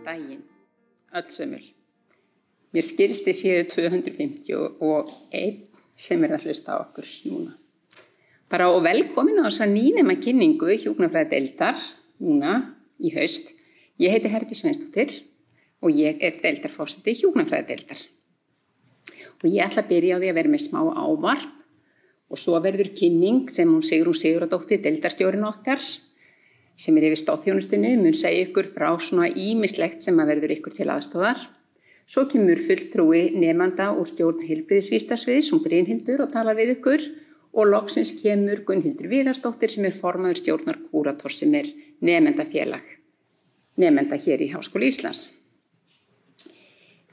daginn, öll sömul. Mér skilst þið séu 251 sem að hlusta á okkur núna. Bara og velkomin á þessa nýnema kynningu hjúkrunarfræðideildar núna í haust. Ég heiti Herdís Sveinsdóttir og ég deildarforseti hjúkrunarfræðideildar. Og ég ætla að byrja á því að vera með smá ávarp og svo verður kynning sem hún Sigrún Sigurðardóttir, deildarstjórinn okkar, sem yfir stoðþjónustunni, mun segja ykkur frá svona ýmislegt sem að verður ykkur til aðstoðar. Svo kemur fulltrúi nemanda úr stjórn heilbrigðisvísindarsviðs, hún Brynhildur, og talar við ykkur. Og loksins kemur Gunnhildur Viðarsdóttir sem formaður stjórnar Kúrator sem nemendafélag, nemenda hér í Háskóla Íslands.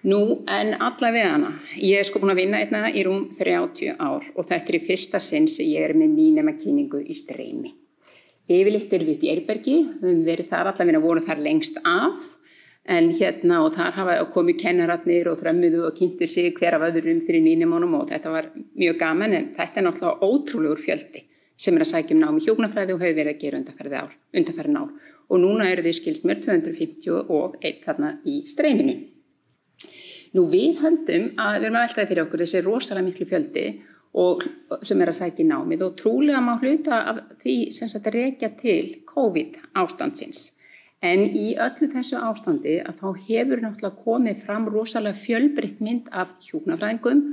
Nú, en allavegana, ég búin að vinna einna í rúm 30 ár og þetta í fyrsta sinn sem ég með nýnema kynningu í streymi. Yfirleitt við upp í Eyrbergi, við verið þar allavegna voru þar lengst af, en og þar hafa komið kennararnir og þrömmuðu og kynntu sig hver af öðrum fyrir nýnemunum og þetta var mjög gaman, en þetta náttúrulega ótrúlegur fjöldi sem að sækja nám í hjúkrunarfræði og hefur verið að gera undanfarin ár. Og núna eru þau skilst mér 251 þarna í streyminu. Nú við höldum að við erum að veltaði fyrir okkur þessi rosalega miklu fjöldi og sem að sækja námið og trúlega má hluta af því sem sagt rekja til COVID ástandsins. En í öllu þessu ástandi að þá hefur náttúrulega komið fram rosalega fjölbreytt mynd af hjúkrunarfræðingum,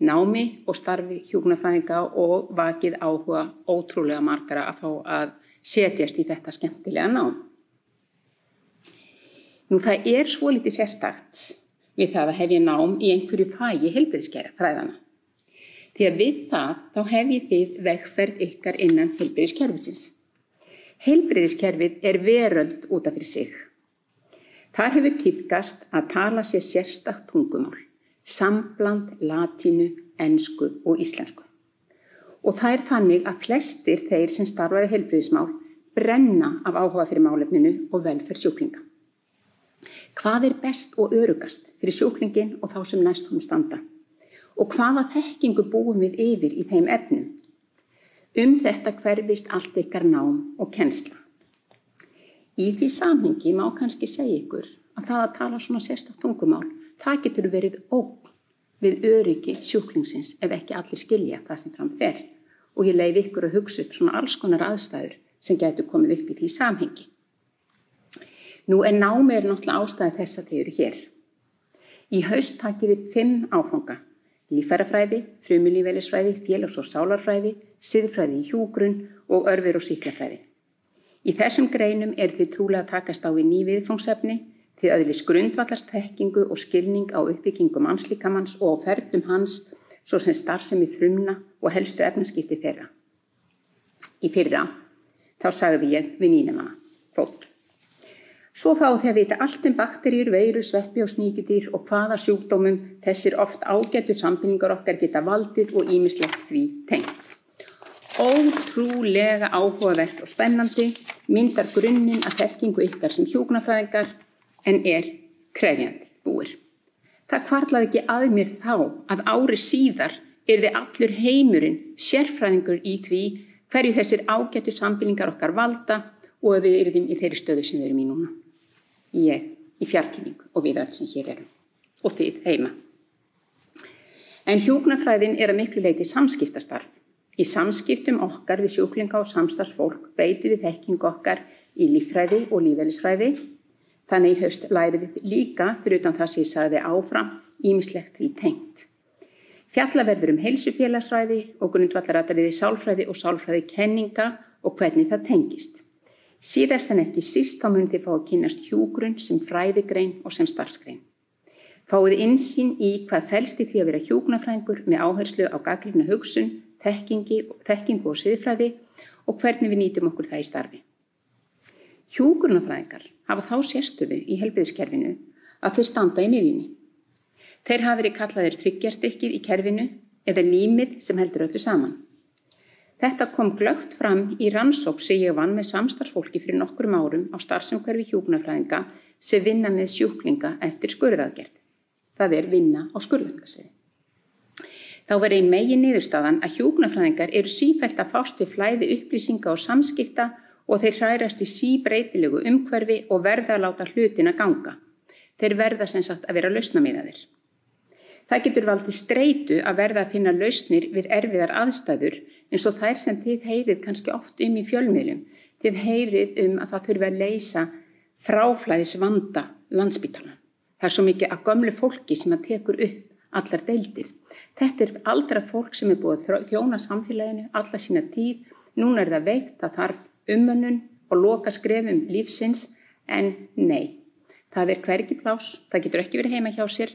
námi og starfi hjúkrunarfræðinga og vakið áhuga ótrúlega margra að fá að setjast í þetta skemmtilega nám. Nú það svolítið sérstakt við það að hefja nám í einhverju fagi heilbrigðisfræðanna. Því að við það þá hefjið þið vegferð ykkar innan heilbrigðiskerfisins. Heilbrigðiskerfið veröld út af fyrir sig. Þar hefur tíðkast að tala sér sérstakt tungumál, sambland latínu, ensku og íslensku. Og það þannig að flestir þeir sem starfa við heilbrigðismál brenna af áhuga fyrir málefninu og velferð sjúklinga. Hvað best og öruggast fyrir sjúklingin og þá sem næst honum standa? Og hvaða þekkingu búum við yfir í þeim efnum? Þetta hverfist allt ykkar nám og kennsla. Í því samhengi má kannski segja ykkur að það að tala svona sérstakt tungumál, það getur verið ógn við öryggi sjúklingsins ef ekki allir skilja það sem fram fer. Og ég leyfi ykkur að hugsa upp svona alls konar aðstæður sem getur komið upp í því samhengi. Nú námi náttúrulega ástæði þess að þið eru hér. Í haust takið við 5 áfanga. Líffærafræði, frumulífeðlisfræði, félags- og sálarfræði, siðfræði í hjúkrun og örver- og sýklafræði. Í þessum greinum þið trúlega að takast á við ný viðfangsefni, þið öðlist grundvallarþekkingu og skilning á uppbyggingu mannslíkamans og á ferlum hans, svo sem starfsemi frumna og helstu efnaskipti þeirra. Í fyrra, þá sagði ég við nýnemana, kvót. Svo fáið þið að vita allt bakteríur, veiru, sveppi og sníkjudýr og hvaða sjúkdómum þessir oft ágætu sambýlingar okkar geta valdið og ýmislegt því tengt. Ótrúlega áhugavert og spennandi, myndar grunninn að þekkingu ykkar sem hjúkrunarfræðingar en krefjandi búir. Það hvarflaði ekki að mér þá að ári síðar yrði allur heimurinn sérfræðingur í því hverju þessir ágætu sambýlingar okkar valda og að við yrðum í þeirri stöðu sem við erum í núna. Ég í fjarkynningu og við öll sem hér erum og þið heima. En hjúkrunarfræðin að miklu leyti samskiptastarf. Í samskiptum okkar við sjúklinga og samstarfsfólk beitum við þekkingu okkar í líffræði og lífeðlisfræði. Þannig í haust lærið þið líka, fyrir utan það sem ég sagði áfram, ýmislegt því tengt. Fjalla verður heilsufélagsfræði og grundvallaratriði sálfræði og sálfræðikenninga og hvernig það tengist. Síðast en ekki síst þá munið þið fá að kynnast hjúkrun sem fræðigrein og sem starfsgrein. Fáið innsýn í hvað felst í því að vera hjúkrunarfræðingur með áherslu á gagnrýna hugsun, þekkingu og siðfræði og hvernig við nýtum okkur það í starfi. Hjúkrunarfræðingar hafa þá sérstöðu í heilbrigðiskerfinu að þeir standa í miðjunni. Þeir hafa verið kallaðir þriggjastykkið í kerfinu eða límið sem heldur öllu saman. Þetta kom glöggt fram í rannsókn sem ég vann með samstarfsfólki fyrir nokkrum árum á starfsumhverfi hjúkrunarfræðinga sem vinna með sjúklinga eftir skurðaðgerð. Það vinna á skurðlækningasviði. Þá var ein meginniðurstaðan að hjúkrunarfræðingar sífellt að fást við flæði upplýsinga og samskipta og þeir hrærast í síbreytilegu umhverfi og verða að láta hlutina ganga. þeir verða sem sagt að vera lausnamiðaðir. Það getur valdið streitu að verða að finna lausnir við erfiðar aðstæður eins og þær sem þið heyrið kannski oft í fjölmiðlum. Þið heyrið að það þurfi að leysa fráflæðisvanda Landspítalann. Það svo mikið að gömlu fólki sem að tekur upp allar deildir. Þetta aldra fólk sem búið að þjóna samfélaginu alla sína tíð. Núna það veikt, það þarf umönnun og lokaskrefum lífsins, en nei. Það hvergi pláss, það getur ekki verið heima hjá sér.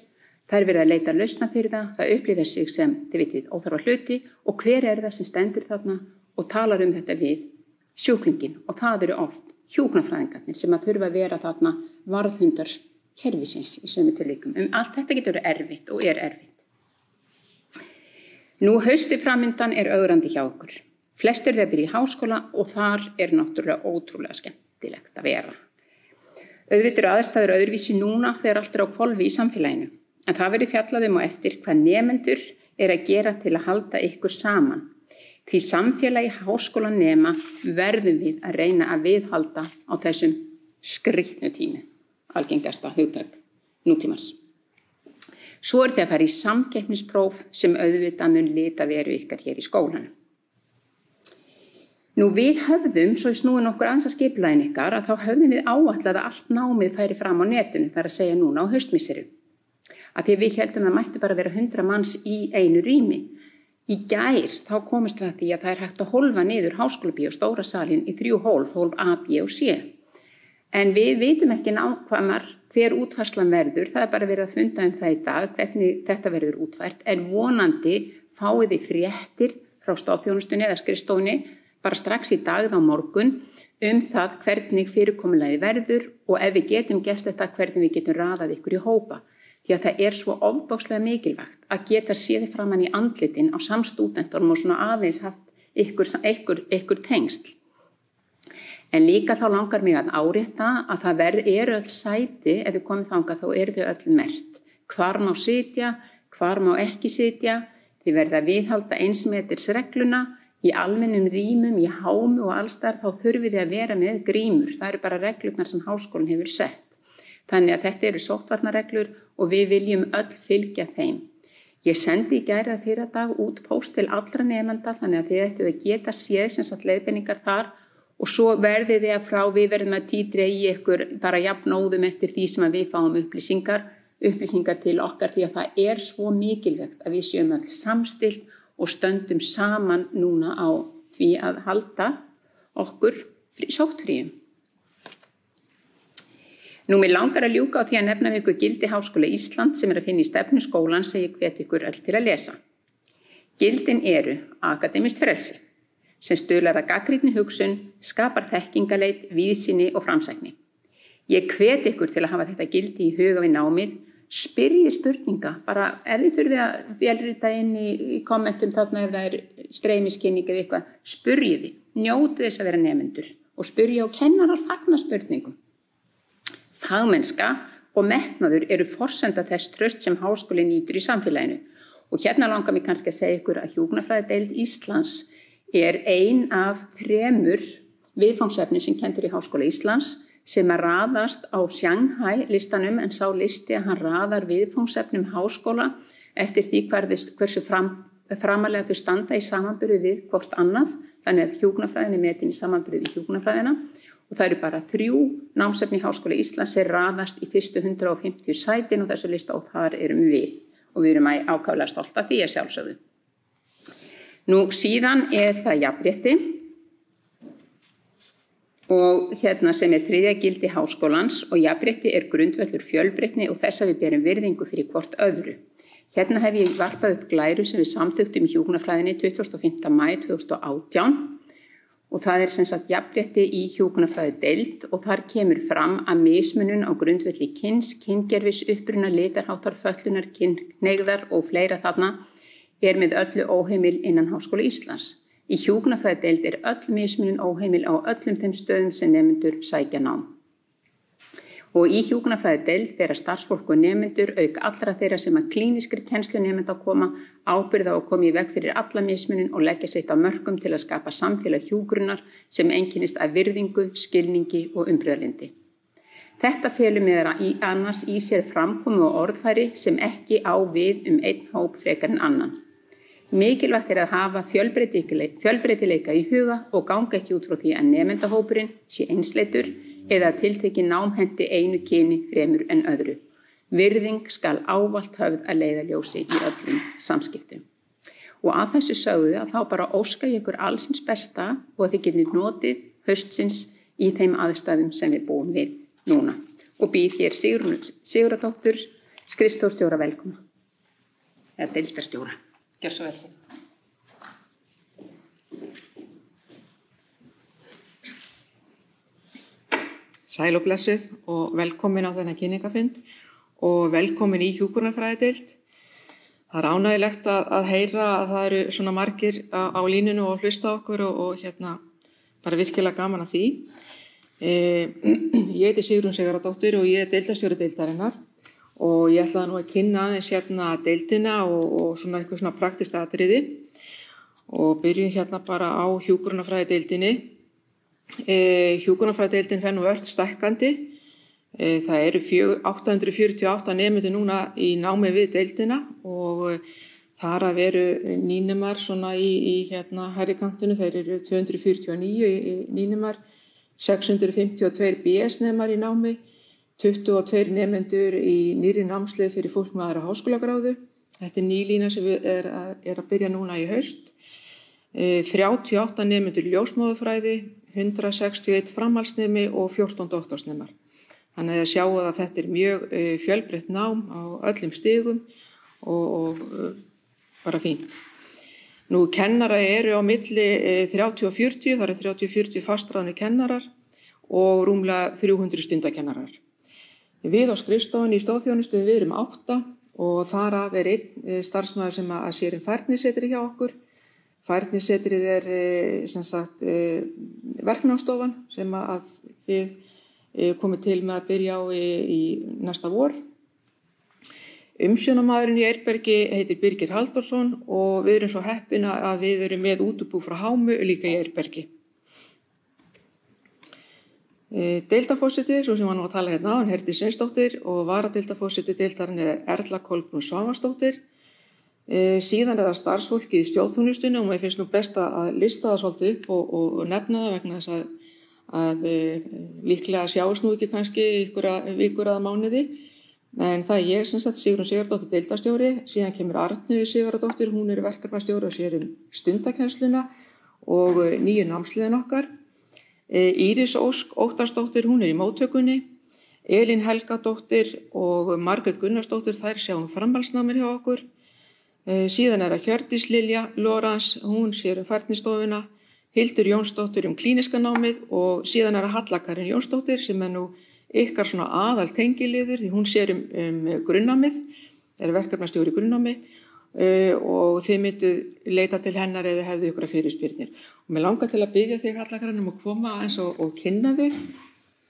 Það verið að leita lausna fyrir það upplifir sig sem, þið vitið, óþarfa hluti og hver það sem stendur þarna og talar þetta við sjúklingin og það eru oft hjúkrunarfræðingarnir sem að þurfa að vera þarna varðhundar kerfisins í sömu tilvikum. Allt þetta getur verið erfitt og erfitt. Nú haustið framundan ögrandi hjá okkur. Flestir þeir byrja í háskóla og þar náttúrulega ótrúlega skemmtilegt að vera. Auðvitað aðstæður öðruvísi núna þegar allt á hvolfi í samfélaginu. En það verið fjallað á eftir hvað nemendur að gera til að halda ykkur saman. Því samfélagi háskólanema verðum við að reyna að viðhalda á þessum skrýtnu tími, algengasta hugtak nútímans. Svo þið að fara í samkeppnispróf sem auðvitað mun lita veru ykkar hér í skólanum. Nú við höfðum, svo snúin okkur aðeins að skipulaginu ykkar, að þá höfðum við áætlað að allt námið færi fram á netinu, þar að segja núna á haustmisseru. Að því við heldum að það mættu bara vera 100 manns í einu rými. Í gær þá komist við að því að það hægt að hólfa niður háskólabíó stóra salin í 3 hólf A, B og C. En við vitum ekki nákvæmar hver útfærslan verður, það bara verið að funda það í dag, hvernig þetta verður útfært, en vonandi fáið þið fréttir frá stoðþjónustunni eða skrifstofunni bara strax í dag á morgun það hvernig fyrirkomulagið verður og ef við getum gert þetta hvernig við getum raðað ykkur í hópa. Því að það svo ofboðslega mikilvægt að geta séð framan í andlitin á samstúdentunum og svona aðeins haft ykkur tengsl. En líka þá langar mig að árétta að það öll sæti, ef við komum þangað þá þau öll merkt. Hvar má sitja, hvar má ekki sitja, þið verða að viðhalda 1 meters regluna, í almennum rýmum, í hámu og allstar þá þurfið þið að vera með grímur. Það bara reglurnar sem háskólinn hefur sett. Þannig að þetta sóttvarnareglur og við viljum öll fylgja þeim. Ég sendi í gær að fyrra dag út póst til allra nemenda þannig að þið ættið að geta séð sem sagt leiðbeiningar þar og svo verðið þið að frá við verðum að títra í ykkur bara jafnóðum eftir því sem að við fáum upplýsingar til okkar því að það svo mikilvægt að við séum öll samstillt og stöndum saman núna á því að halda okkur sóttfríum. Nú mig langar að ljúka á því að nefna við ykkur gildi Háskóla Íslands sem að finna í stefnu skólans sem ég hvet ykkur öll til að lesa. Gildin akademískt frelsi sem stuðlar að gagnrýnni hugsun, skapar þekkingaleit, víðsýni og framsækni. Ég hvet ykkur til að hafa þetta gildi í huga við námið, spyrjið spurninga, bara ef þið þurfið að vélrita inn í kommentum þarna ef það streymiskinning eða eitthvað, spyrjið þið, njótið þess að vera nemendur og spyrjið og kennarar fagna spurningum. Fagmennska og metnaður forsenda þess traust sem háskólinn nýtur í samfélaginu. Og hérna langar mig kannski að segja ykkur að hjúkrunarfræðideild Íslands ein af 3 viðfangsefni sem kennt í Háskóla Íslands sem að raðast á Shanghai listanum en sá listi að hann raðar viðfangsefnum háskóla eftir því hversu framalega þau standa í samanburði við hvort annað. Þannig að hjúkrunarfræðin metin í samanburði við hjúkrunarfræðina. Og það bara 3 námsefni í Háskóla Íslands sem raðast í fyrstu 150 sætin og þessu lista og þar við. Og við ákaflega stolt af því að sjálfsögðu. Nú síðan það jafnrétti og hérna sem 3. gildi háskólans og jafnrétti grundvöllur fjölbreytni og þess að við berum virðingu fyrir hvort öðru. Hérna hef ég varpað upp glæru sem við samþykktum í hjúkrunarfræðinni 25. maí 2018. Og það sem sagt jafnrétti í hjúkrunarfræðideild og þar kemur fram að mismunun á grundvelli kyns, kyngerfis, uppruna, litarháttar, fötlunar, kynhneigðar og fleira þarna með öllu óheimil innan Háskóla Íslands. Í hjúkrunarfræðideild öll mismunun óheimil á öllum þeim stöðum sem nemendur sækja nám. Og í hjúkrunarfræðideild bera starfsfólk og nemendur auk allra þeirra sem að klínískri kennslu nemenda koma ábyrgð á að koma í veg fyrir alla mismunun og leggja sitt á mörkum til að skapa samfélag hjúkrunar sem einkennist af virðingu, skilningi og umburðarlyndi. Þetta felur meðal annars í sér framkomu og orðfæri sem ekki á við einn hóp frekar en annan. Mikilvægt að hafa fjölbreytileika í huga og ganga ekki út frá því að nemendahópurinn sé einsleitur eða tiltekin nám henti einu kyni fremur en öðru. Virðing skal ávallt höfð að leiðarljósi í öllum samskiptum. Og að þessu sögðu að þá bara óska ég ykkur allsins besta og að þið getið notið haustsins í þeim aðstæðum sem við búum við núna. Og býð hér Sigurðardóttur, skrifstofustjóra velkoma. Eða deildarstjóra. Gjör svo vel sig. Sæl og blessuð og velkomin á þennan kynningafund og velkomin í hjúkrunarfræðideild. Það er ánægilegt að heyra að það eru svona margir á línunu og hlusta okkur og bara virkilega gaman að því. Ég heiti Sigrún Sigurðardóttir og ég er deildarstjóri deildarinnar og ég ætlaði nú að kynna aðeins deildina og svona eitthvað svona praktist atriði og byrjum bara á hjúkrunarfræðideildinni. Hjúkrunarfræðideildin fer nú ört stækkandi. Það eru 848 nemendur núna í námi við deildina og þar af eru nýnemar svona í hærri kantinu, þeir eru 249 nýnemar, 652 BS-nemar í námi, 22 nemendur í nýrri námsleið fyrir fólk með aðra háskólagráðu. Þetta er nýlína sem er að byrja núna í haust. 38 nemendur í ljósmóðurfræði, 161 framhaldsnemi og 14 doktorsnemar. Þannig að sjáu að þetta er mjög fjölbreytt nám á öllum stigum og bara fínt. Nú kennara eru á milli 30 og 40, það eru 30-40 fastráðnir kennarar og rúmlega 300 stundakennarar. Við á skrifstofunni í stoðþjónustu við erum 8 og þar af er einn starfsmaður sem að sér færnisetri hjá okkur. Færnisetrið er verknámsstofan sem að þið komið til með að byrja á í næsta vor. Umsjónarmaðurinn í Eyrbergi heitir Birgir Halldórsson og við erum svo heppin að við erum með útibú frá Hámu líka í Eyrbergi. Deildarforseti, svo sem var nú að tala hérna á, hann Herdís Sveinsdóttir og varadeildarforseti deildarinn er Erla Kolbrún Svavarsdóttir. Síðan er það starfsfólkið í stjórnþjónustunni og mér finnst nú best að lista það svolítið upp og nefna það vegna þess að líklega sjáist nú ekki kannski einhverja vikur eða mánuði. En það er ég Sigrún Sigurðardóttir deildarstjóri, síðan kemur Arnu Sigurðardóttir, hún er verkefnastjóri og sér stundakennsluna og nýju námsliðin okkar. Íris Ósk Óttarsdóttir, hún er í móttökunni. Elín Helgadóttir og Margrét Gunnarsdóttir, þær sjá framhaldsnámið hjá okkur. Síðan er það Hjördís Lilja Lorans, hún sér færnistofuna. Hildur Jónsdóttir klíniska námið og síðan er það Halla Karin Jónsdóttir sem er nú ykkar svona aðal tengiliður því hún sér grunnnámið, er verkefnastjóri í grunnnámi og þið mynduð leita til hennar eða hefðu ykkur fyrirspyrnir. Og mér langar til að biðja þig Halla Karin að koma eins og kynna þig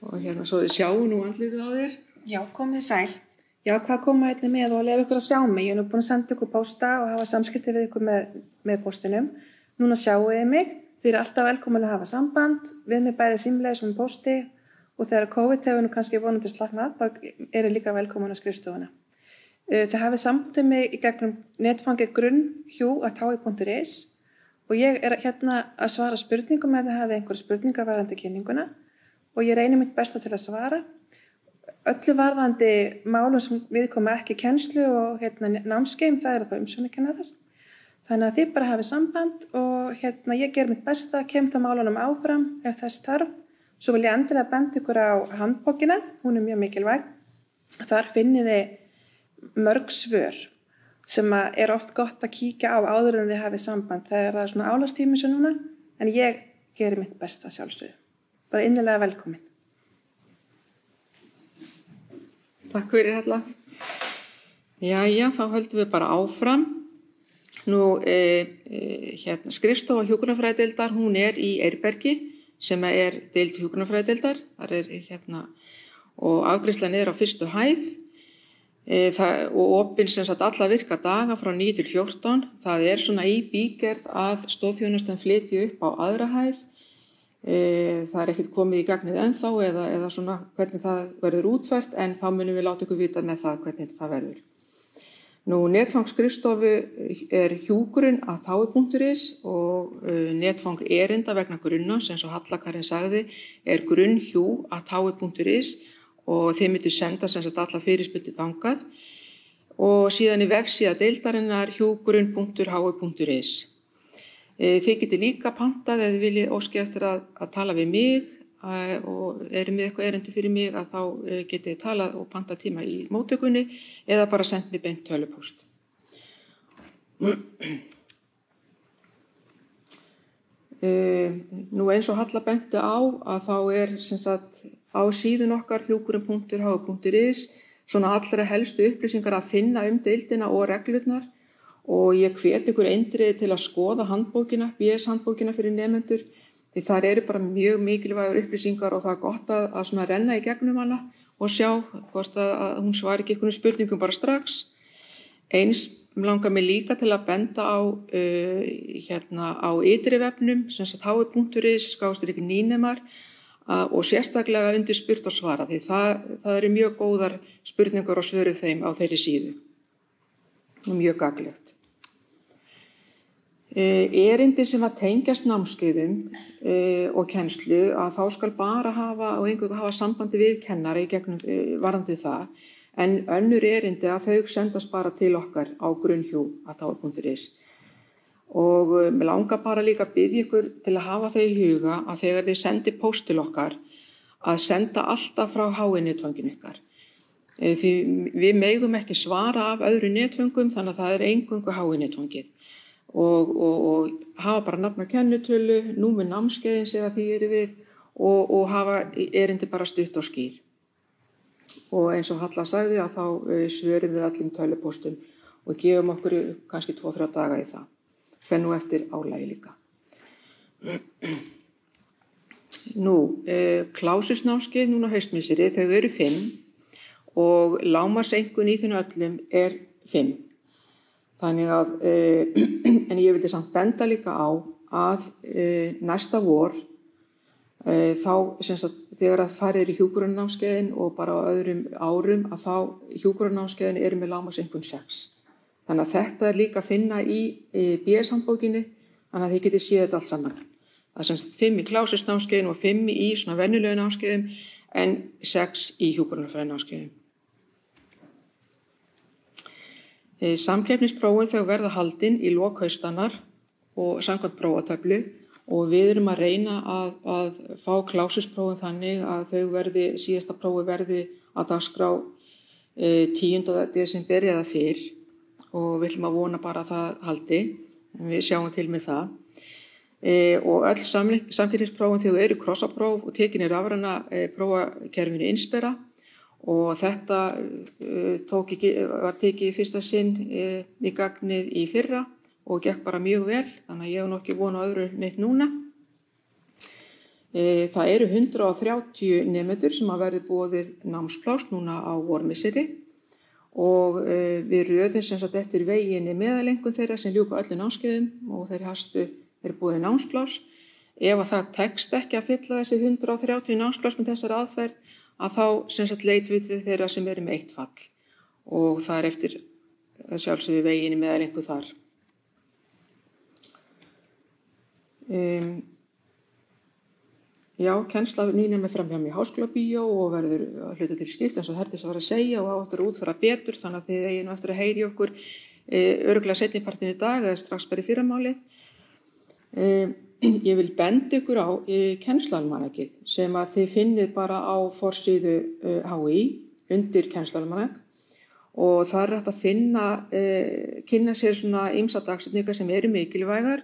og svo þið sjáu nú andlitið á þér. Já, komið sæl. Já, hvað koma einnig með og lefa ykkur að sjá mig. Ég er nú búin að senda ykkur pósta og hafa samskipti við ykkur með póstinum. Núna sjáu þið mig. Þið eru alltaf velkomin að hafa samband við mig bæði símleiðis og með pósti og þegar COVID hefur nú kannski vonandi slaknað þá eru líka velkomin á skrifstofuna. Þið hafið sambandið mig í gegnum netfangið grunn@hi.is og ég er hérna að svara spurningum ef þið hafið einhverja spurningar varðandi kynninguna og ég reynir mitt besta til að svara. Öllu varðandi málum sem viðkoma ekki kennslu og námskeið, það eru þá umsjónarkennarar. Þannig að þið bara hafið samband og ég ger mitt besta, kem það málunum áfram ef þess þarf. Svo vil ég endilega benda ykkur á handbókina, hún er mjög mikilvæg. Þar finnið þið mörg svör sem er oft gott að kíkja á áður en þið hafið samband. Það er svona álagstími svo núna, en ég gerir mitt besta sjálfsögðu. Bara innilega velkomin. Takk fyrir Halla. Jæja, þá höldum við bara áfram. Nú, skrifstofa hjúkrunarfræðideildar, hún er í Eyrbergi sem er deild hjúkrunarfræðideildar. Þar er og afgreiðslan er á fyrstu hæð og opin alla virka daga frá 9 til 14. Það er svona í bígerð að stoðþjónustan flytji upp á aðra hæð. Það ekkert komið í gagnið ennþá eða svona hvernig það verður útfært en þá munum við láta ykkur vita með það hvernig það verður. Nú, netfangsskrifstofu hjúgrun@hi.is og netfang erinda vegna grunna, sem svo Halla Karin sagði, grunnhjú@hi.is og þið myndu senda sem sagt alla fyrirspurnir þangað og síðan í vefsíða deildarinnar hjúgrun.hi.is. Þið getið líka pantað eða þið viljið óski eftir að tala við mig og með eitthvað erindi fyrir mig að þá getið þið talað og pantað tíma í móttökunni eða bara sendt mér beint tölvupóst. Nú eins og Halla benti á að þá sem sagt á síðun okkar hjúgrun.hi.is svona allra helstu upplýsingar að finna deildina og reglurnar og ég hvet ykkur eindregið til að skoða handbókina, BS-handbókina fyrir nemendur því þar eru bara mjög mikilvægar upplýsingar og það gott að svona renna í gegnum hana og sjá hvort að hún svari ekki einhvern spurningum bara strax. Eins langar mig líka til að benda á ytri vefnum, sem sagt hi.is/nýnemar og sérstaklega undir spurt og svara því það eru mjög góðar spurningar og svöruð þeim á þeirri síðu. Og mjög gagnlegt. Erindi sem að tengjast námskeiðum og kennslu að þá skal bara hafa sambandi við kennara í gegnum varðandi það en önnur erindi að þau sendast bara til okkar á grunnhjú@hi.is og mig langar bara líka að biðja ykkur til að hafa þau í huga að þegar þið sendi póst til okkar að senda alltaf frá HI-netfanginu ykkar. Því við megum ekki svara af öðru netföngum þannig að það eingöngu HI-netfangið og hafa bara nafn og kennitölu, númer námskeiðins ef því eru við og hafa erindi bara stutt og skýr. Og eins og Halla sagði að þá svörum við öllum tölvupóstum og gefum okkur kannski 2-3 daga í það. Fer nú eftir álagi líka. Nú, klásusnámskeið núna haustmisseri, þau eru 5 og lágmarkseinkunn í þeim öllum 5. Þannig að, en ég vildi samt benda líka á að næsta vor, þá sem sagt þegar að farið í hjúkrunarnámskeiðin og bara á öðrum árum að þá hjúkrunarnámskeiðin eru með lágmarkseinkunn 6. Þannig að þetta líka að finna í BS-handbókinni, þannig að þið getið séð þetta allt saman. Það sem sagt 5 í klásusnámskeiðin og 5 í svona venjulegu námskeiðum en 6 í hjúkrunarfræðinámskeiðum. Samkeppnisprófin þau verða haldin í lok haustannar og samkvæmt prófatöflu og við erum að reyna að fá klásusprófin þannig að síðasta prófi verði að dagskrá 10. desember eða fyrr og við ætlum að vona bara að það haldi, við sjáum til með það. Og öll samkeppnisprófin þau eru krossapróf og tekin rafræna prófakerfinu Inspera og þetta var tekið í fyrsta sinn í gagnið í fyrra og gekk bara mjög vel, þannig að ég hef nokkið von á öðru neitt núna. Það eru 130 nemendur sem að verði boðið námspláss núna á vormisseri og við röðum sem sagt eftir veginni meðalengun þeirra sem ljúka öllu námskeiðum og þeir hastu er boðið námspláss. Ef að það tekst ekki að fylla þessi 130 námspláss með þessar aðferð að þá sem sagt leitum við þeirra sem eru með 1 fall og það eftir sjálfsögðu veginni meðalengu þar. Já, kennsla nýnemi framhjá mig í Háskólabíó og verður að hluta til skipt eins og Herdís var að segja og áttur að útfæra betur þannig að þið eigið nú eftir að heyri okkur örugglega seinni partinn í dag eða strax bara í fyrramálið. Ég vil benda ykkur á kennslualmanakið sem að þið finnið bara á forsíðu HÍ undir kennslualmanak og það hægt að kynna sér svona ýmsa dagsetningar sem eru mikilvægar,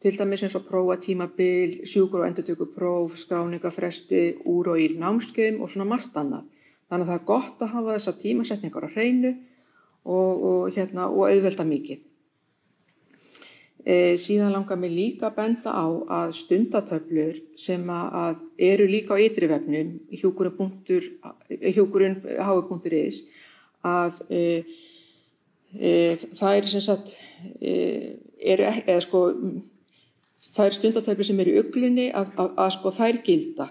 til dæmis eins og prófatímabil, sjúkur- og endurtökupróf, skráningafresti, úr- og íl námskeiðum og svona margt annað. Þannig að það gott að hafa þessa tímasetningar á hreinu og auðvelda mikið. Síðan langar mig líka að benda á að stundatöflur sem að eru líka á ytri vefnum hjúgrun.hi.is að það sem sagt þær stundatöflur sem eru í uglunni að sko þær gilda.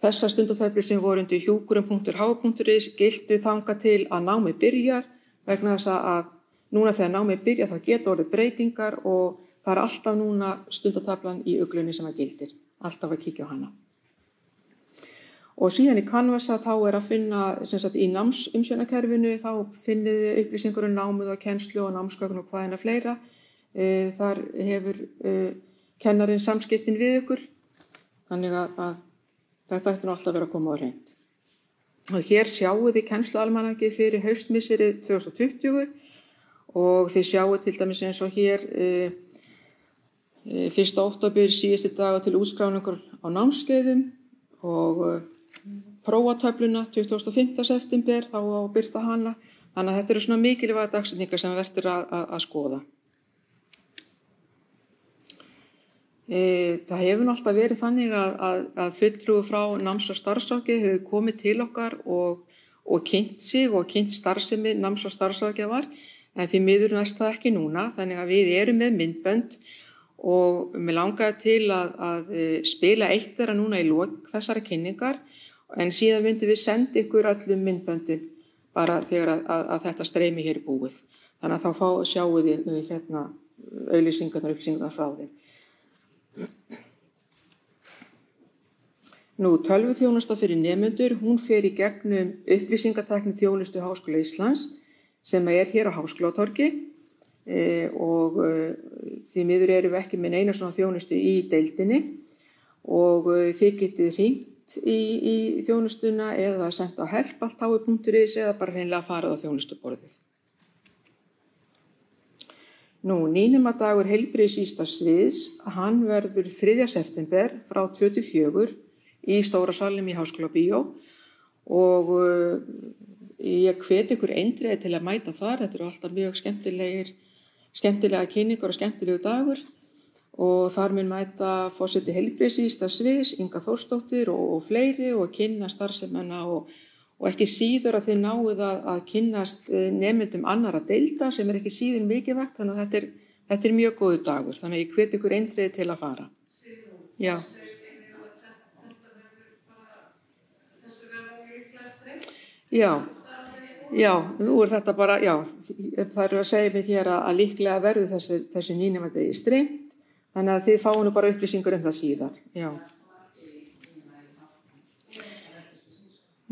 Þessar stundatöflur sem voru undir hjúkrun.h.is gildu þangað til að námið byrjar vegna þess að núna þegar námið byrjar þá geta orðið breytingar og það alltaf núna stundatöflan í uglunni sem að gildir. Alltaf að kíkja á hana. Og síðan í Canvasa þá að finna sem sagt í námsumsjónarkerfinu þá finnið þið upplýsingur námið og kennslu og námsgögn og hvaðina fleira. Þar hefur kennarinn samskiptin við ykkur. Þannig að þetta ætti nú alltaf vera að koma á hreint. Og hér sjáu þið kennslualmanakið fyrir haustmissirið 2020 og þið sjáu til dæmis eins og hér 1. október síðusti daga til útskráningur á námskeiðum og prófatöfluna 25. september þá á að birta hana. Þannig að þetta eru svona mikilvæga dagsetningar sem verður að skoða. Það hefur alltaf verið þannig að fulltrúi frá náms- og starfsráðgjafa hefur komið til okkar og kynnt sig og kynnt starfsemi náms- og starfsráðgjafar en því miður næst það ekki núna þannig að við erum með myndbönd og mér langaði til að spila eitt þeirra núna í lok þessara kynningar en síðan myndum við senda ykkur öllum myndböndin bara þegar að þetta streymi hér búið. Þannig að þá sjáum við hérna upplýsingarnar frá þeim. Nú, tölvuþjónusta fyrir nemendur, hún fer í gegnum upplýsingatækni þjónustu Háskóla Íslands sem hér á Háskólatorgi og því miður erum við ekki með neina svona þjónustu í deildinni og þið getið hringt í þjónustuna eða sent á help@hi.is eða bara hreinlega farið á þjónustuborðið. Nú, nýnemadagur heilbrigðissviðs, hann verður 3. september frá 24 í Stóra salnum í Háskólabíó og ég hvet ykkur eindregið til að mæta þar. Þetta eru alltaf mjög skemmtilega kynningar og skemmtilegu dagur og þar mun mæta forseti heilbrigðissviðs, Inga Þórsdóttir og fleiri og kynna starfsemina og ekki síður að þið náið að kynnast nemendum annarra deilda sem ekki síður mikilvægt, þannig að þetta er mjög góður dagur, þannig að ég hvet ykkur eindregið til að fara. Já. Já, nú þetta bara, já, það að segja mér hér að líklega verður þessi nýnemadegi streymt, þannig að þið fáum nú bara upplýsingur það síðar, já.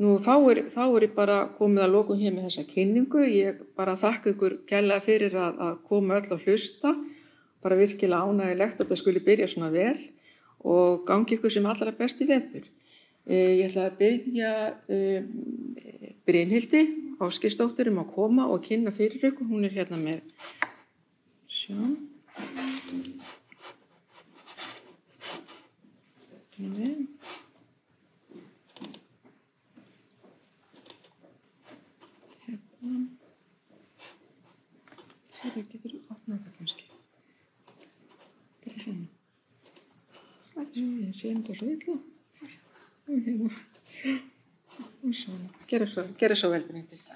Nú, þá ég bara komið að lokum hér með þessa kynningu. Ég bara þakka ykkur kærlega fyrir að koma öll og hlusta. Bara virkilega ánægjulegt að þetta skuli byrja svona vel og gangi ykkur sem allra best í vetur. Ég ætla að biðja Brynhildi Ásgeirsdóttur að koma og kynna fyrir ykkur. Hún hérna með, sjá. Sér getur opnað það kannski. Bara svona. Ég sé þetta svo illa. Og hérna. Og svona. Gerðu svo vel með þetta.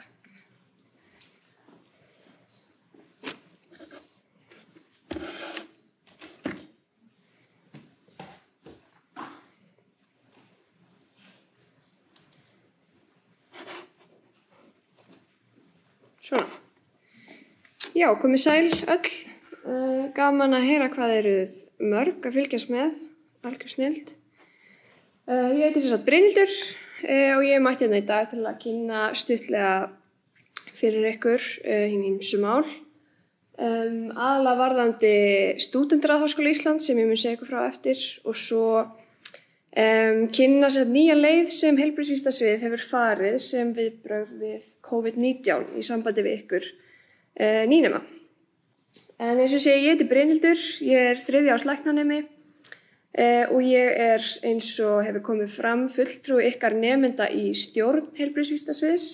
Svona. Já, komið sæl öll. Gaman að heyra hvað eruð mörg að fylgjast með. Algjör snilld. Ég heiti sem sagt Brynhildur og ég mætti hérna í dag til að kynna stuttlega fyrir ykkur ýmsu mál. Aðalega varðandi Stúdentarráð Háskóla Íslands sem ég mun segja ykkur frá eftir og svo kynna nýja leið sem heilbrigðisvísindasvið hefur farið sem viðbrögð við COVID-19 í sambandi við ykkur nýnema. En eins og ég segi, ég heiti Brynhildur, ég er 3. árs læknanemi og ég eins og hefur komið fram fulltrúi ykkar nemenda í stjórn heilbrigðisvísindasviðs.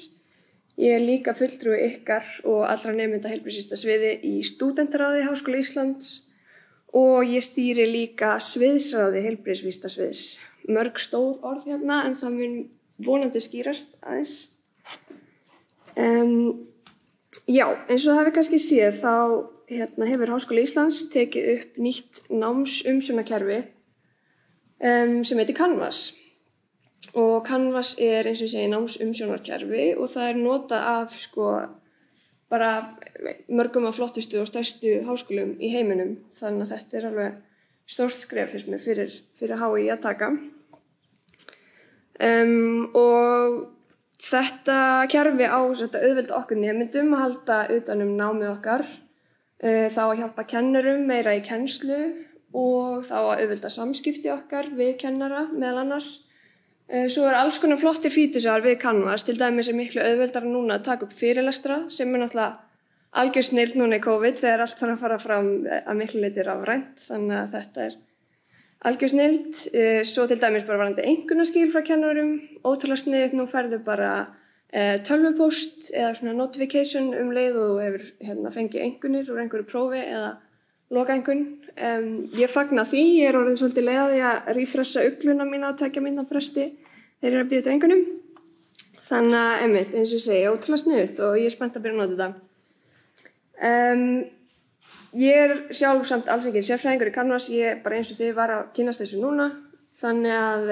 Ég líka fulltrúi ykkar og allra nemenda heilbrigðisvísindasviði í Stúdentaráði Háskóla Íslands og ég stýri líka sviðsráði heilbrigðisvísindasviðs. Mörg stór orð hérna en það mun vonandi skýrast aðeins. Já, eins og það við kannski séð þá hefur Háskóli Íslands tekið upp nýtt námsumsjónarkerfi sem heitir Canvas. Og Canvas eins og ég segi námsumsjónarkerfi og það notað af bara mörgum af flottustu og stærstu háskólum í heiminum. Þannig að þetta alveg stórt skref finnst mér fyrir HÍ að taka. Og þetta kerfi á auðvelda okkur nemendum að halda utan námið okkar, þá að hjálpa kennurum meira í kennslu og þá að auðvelda samskipti okkar við kennara meðal annars. Svo alls konar flottir fítusar við Canvas, til dæmis miklu auðveldara núna að taka upp fyrirlestra sem náttúrulega algjör snilld núna í COVID þegar allt að fara fram að miklu leyti rafrænt, þannig að þetta algjör snilld. Svo til dæmis bara varðandi einkunnaskil frá kennurum, ótrúlega sniðugt, nú færðu bara tölvupóst eða svona notification leið og hefur fengið einkunnir úr einhverju prófi eða lokaengun. Ég fagna því, ég orðin svolítið leið að því að refressa ugluna mína á 2 mínútna fresti þegar ég að bíða eftir einkunnum. Þannig að eins og ég segi, ótrúlega sniðugt og ég spennt að byrja að nota þetta. Ég sjálf samt alls ekki sérfræðingur í Canvas, ég bara eins og þið var að kynnast þessu núna. Þannig að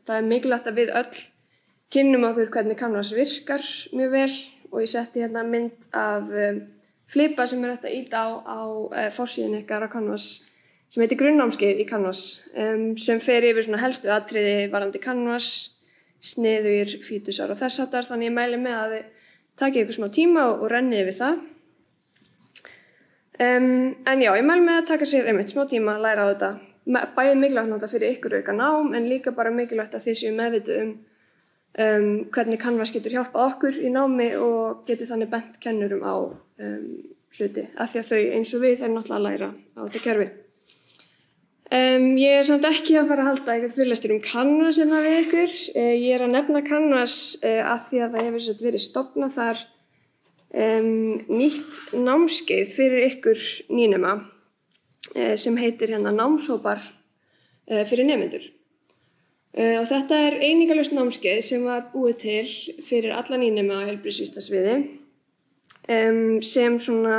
það mikilvægt að við öll kynnum okkur hvernig Canvas virkar mjög vel og ég setti mynd af flipa sem hægt að ýta á forsíðunni ykkar á Canvas sem heitir grunnnámskeið í Canvas sem fer yfir svona helstu atriði varðandi Canvas, sniðugir, fítusar og þess háttar. Þannig ég mæli með að þið takið ykkur smá tíma og rennið yfir það. En já, ég mæli með að taka sér smá tíma að læra á þetta. Bæði mikilvægt náttúrulega fyrir ykkur auka nám en líka bara mikilvægt að þið séu meðvituð hvernig Canvas getur hjálpað okkur í námi og getur þannig bent kennurum á hluti af því að þau eins og við náttúrulega að læra á þetta kerfi. Ég samt ekki að fara að halda eitthvað fyrirlestur Canvas við ykkur. Ég að nefna Canvas af því að það hefur verið stofnað þar nýtt námskeið fyrir ykkur nýnema sem heitir námshópar fyrir nemendur. Og þetta einingalaust námskeið sem var búið til fyrir alla nýnema á heilbrigðisvísindasviði sem svona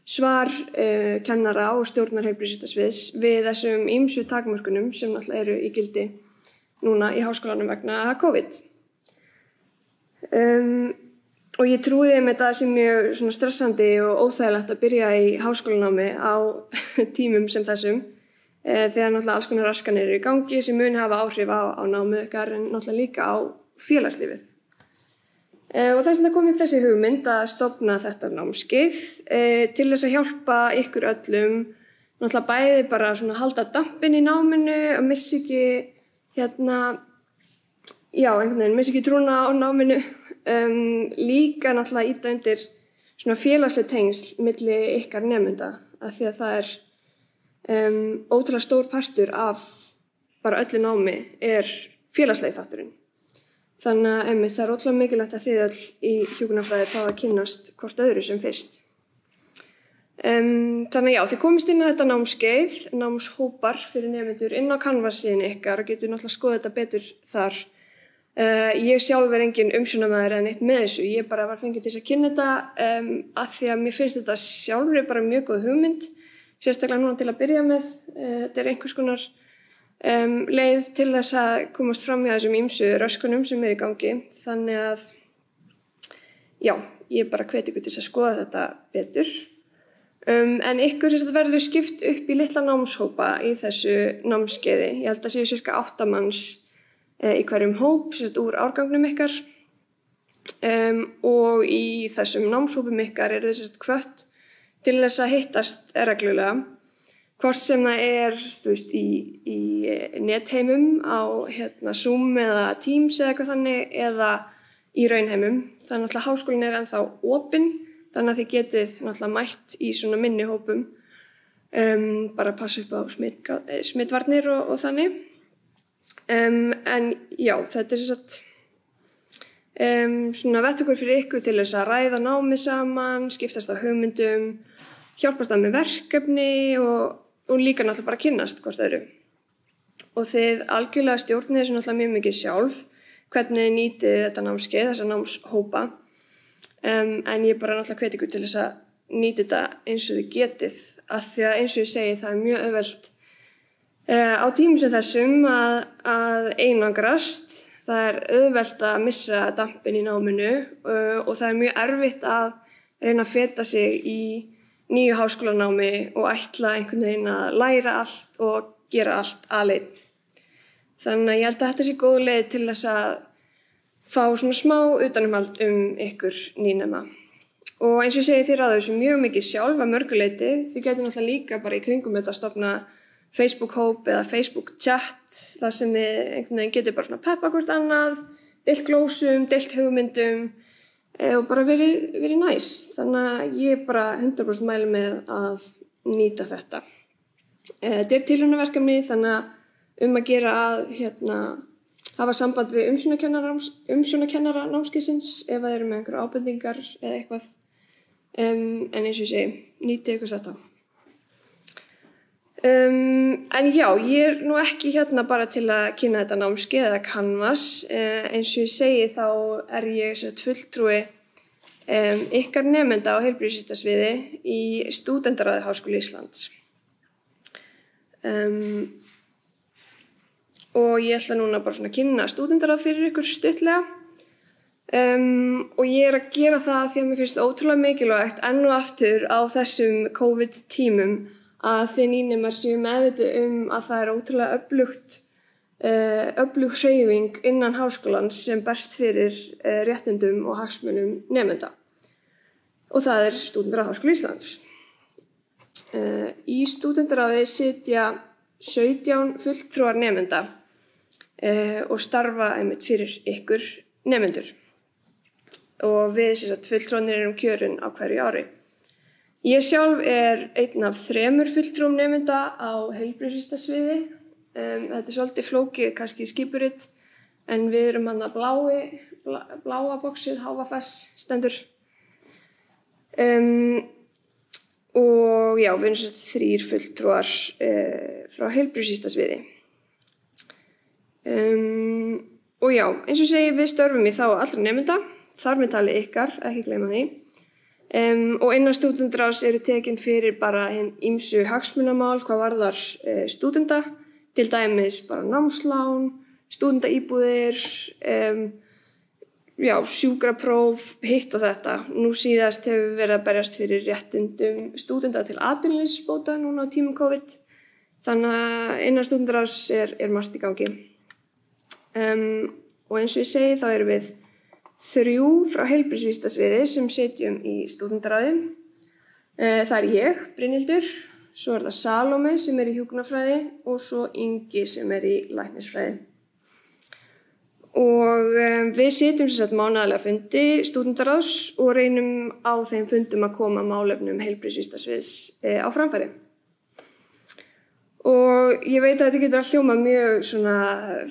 svar kennara og stjórnar heilbrigðisvísindasviðs við þessum ýmsu takmörkunum sem náttúrulega eru í gildi núna í háskólanum vegna COVID. Og ég trúi þetta sem mjög svona stressandi og óþægilegt að byrja í háskólanámi á tímum sem þessum þegar náttúrulega alls konar raskanir eru í gangi sem muni hafa áhrif á námið ykkar en náttúrulega líka á félagslífið. Og þess vegna kom upp þessi hugmynd að stofna þetta námskeið til þess að hjálpa ykkur öllum, náttúrulega bæði bara svona halda dampinn í náminu, að missa ekki missa ekki trúna á náminu, líka náttúrulega ýta undir svona félagsleg tengsl milli ykkar nemenda, af því að það ótrúlega stór partur af bara öllu námi félagslegi þátturinn. Þannig að það ótrúlega mikilvægt að þið öll í hjúkrunarfræði fá að kynnast hvort öðru sem fyrst. Þannig að já, þið komist inn á þetta námskeið, námshópar fyrir nemendur inn á Canvas-síðunni ykkar og getur náttúrulega skoðað þetta betur þar. Ég sjálf engin umsjónarmaður eða neitt með þessu, ég bara var fengið til þess að kynna þetta af því að mér finnst þetta sjálfur bara mjög góð hugmynd, sérstaklega núna til að byrja með. Þetta einhvers konar leið til þess að komast fram hjá þessum ýmsu röskunum sem í gangi. Þannig að já, ég bara hvet ykkur til þess að skoða þetta betur. En ykkur verður skipt upp í litla námshópa í þessu námskeiði. Ég held að séu cirka 8 manns í hverjum hóp, úr árgangnum ykkar. Og í þessum námshópum ykkar eru þið hvött til þess að hittast reglulega. Hvort sem það þú veist, í netheimum á Zoom eða Teams eða eitthvað þannig, eða í raunheimum. Þannig að háskólinn ennþá opinn, þannig að þið getið náttúrulega mætt í svona minni hópum, bara passa upp á smitvarnir og þannig. En já, þetta svona vettvangur fyrir ykkur til þess að ræða námið saman, skiptast á hugmyndum, hjálpast að með verkefni og líka náttúrulega bara kynnast hvort öðru. Og þið algjörlega stjórnið þessu náttúrulega mjög mikið sjálf, hvernig þið nýtið þetta námskeið, þessa námshópa. En ég bara náttúrulega hvet ykkur til þess að nýta þetta eins og þið getið af því að eins og ég segi það mjög auðvelt á tímum sem þessum að einangrast. Það auðvelt að missa dampinn í náminu og það mjög erfitt að reyna að feta sig í nýju háskólanámi og ætla einhvern veginn að læra allt og gera allt aleinn. Þannig að ég held að þetta sé góð leið til þess að fá svona smá utanumhald ykkur nýnema. Og eins og ég segi þér að þessu mjög mikið sjálf að mörguleiti. Þið getur náttúrulega líka bara í kringum þetta að stofna Facebook-hóp eða Facebook-chat þar sem þið einhvern veginn getur bara svona peppa hvort annað, deilt glósum, deilt hugmyndum og bara verið næs. Þannig að ég bara 100% mæli með að nýta þetta. Þetta tilraunaverkefni þannig að að gera að hafa samband við umsjónarkennara námskeiðsins ef það eru með einhverjar ábendingar eða eitthvað. En eins og ég segi, nýtið ykkur þetta. En já, ég nú ekki bara til að kynna þetta námskeið eða Canvas. Eins og ég segi þá ég fulltrúi ykkar nemenda á heilbrigðisvísindasviði í Stúdentaráði Háskóla Íslands. Og ég ætla núna bara svona að kynna stúdentarráð fyrir ykkur stuttlega. Og ég að gera það því að mér finnst ótrúlega mikilvægt enn og aftur á þessum COVID-tímum að þið nýnemar séu meðvituð að það ótrúlega öflug hreyfing innan háskólans sem berst fyrir réttindum og hagsmunum nemenda. Og það Stúdentaráð Háskóla Íslands. Í stúdentaráði sitja 17 fulltrúar nemenda og starfa einmitt fyrir ykkur nemendur. Og við fulltrúarnir erum kjörin á hverju ári. Ég sjálf einn af 3 fulltrúum nemenda á heilbrigðisvísindasviði. Þetta svolítið flókið, kannski skipuritt, en við erum hann að bláa boxið, HFS stendur. Og já, við erum 3 fulltrúar frá heilbrigðisvísindasviði. Og já, eins og segi, við störfum í þá allra nemenda, þar með talið ykkar, ekki gleyma því. Og innan stúdentaráðs eru tekin fyrir bara hin ýmsu hagsmunamál hvað varðar stúdenta, til dæmis bara námslán, stúdentaíbúðir, sjúkrapróf, hitt og þetta. Nú síðast hefur verið að berjast fyrir réttindum stúdenta til atvinnuleysisbóta núna á tímum COVID. Þannig að innan stúdentaráðs margt í gangi. Og eins og ég segi þá erum við 3 frá heilbrigðisvísindasviði sem sitjum í stúdentaráði. Það ég, Brynhildur, svo það Salome sem í hjúkrunarfræði og svo Ingi sem í læknisfræði. Og við sitjum mánaðarlega fundi stúdentaráðs og reynum á þeim fundum að koma málefnum heilbrigðisvísindasviðs á framfæri. Og ég veit að þetta getur að hljóma mjög svona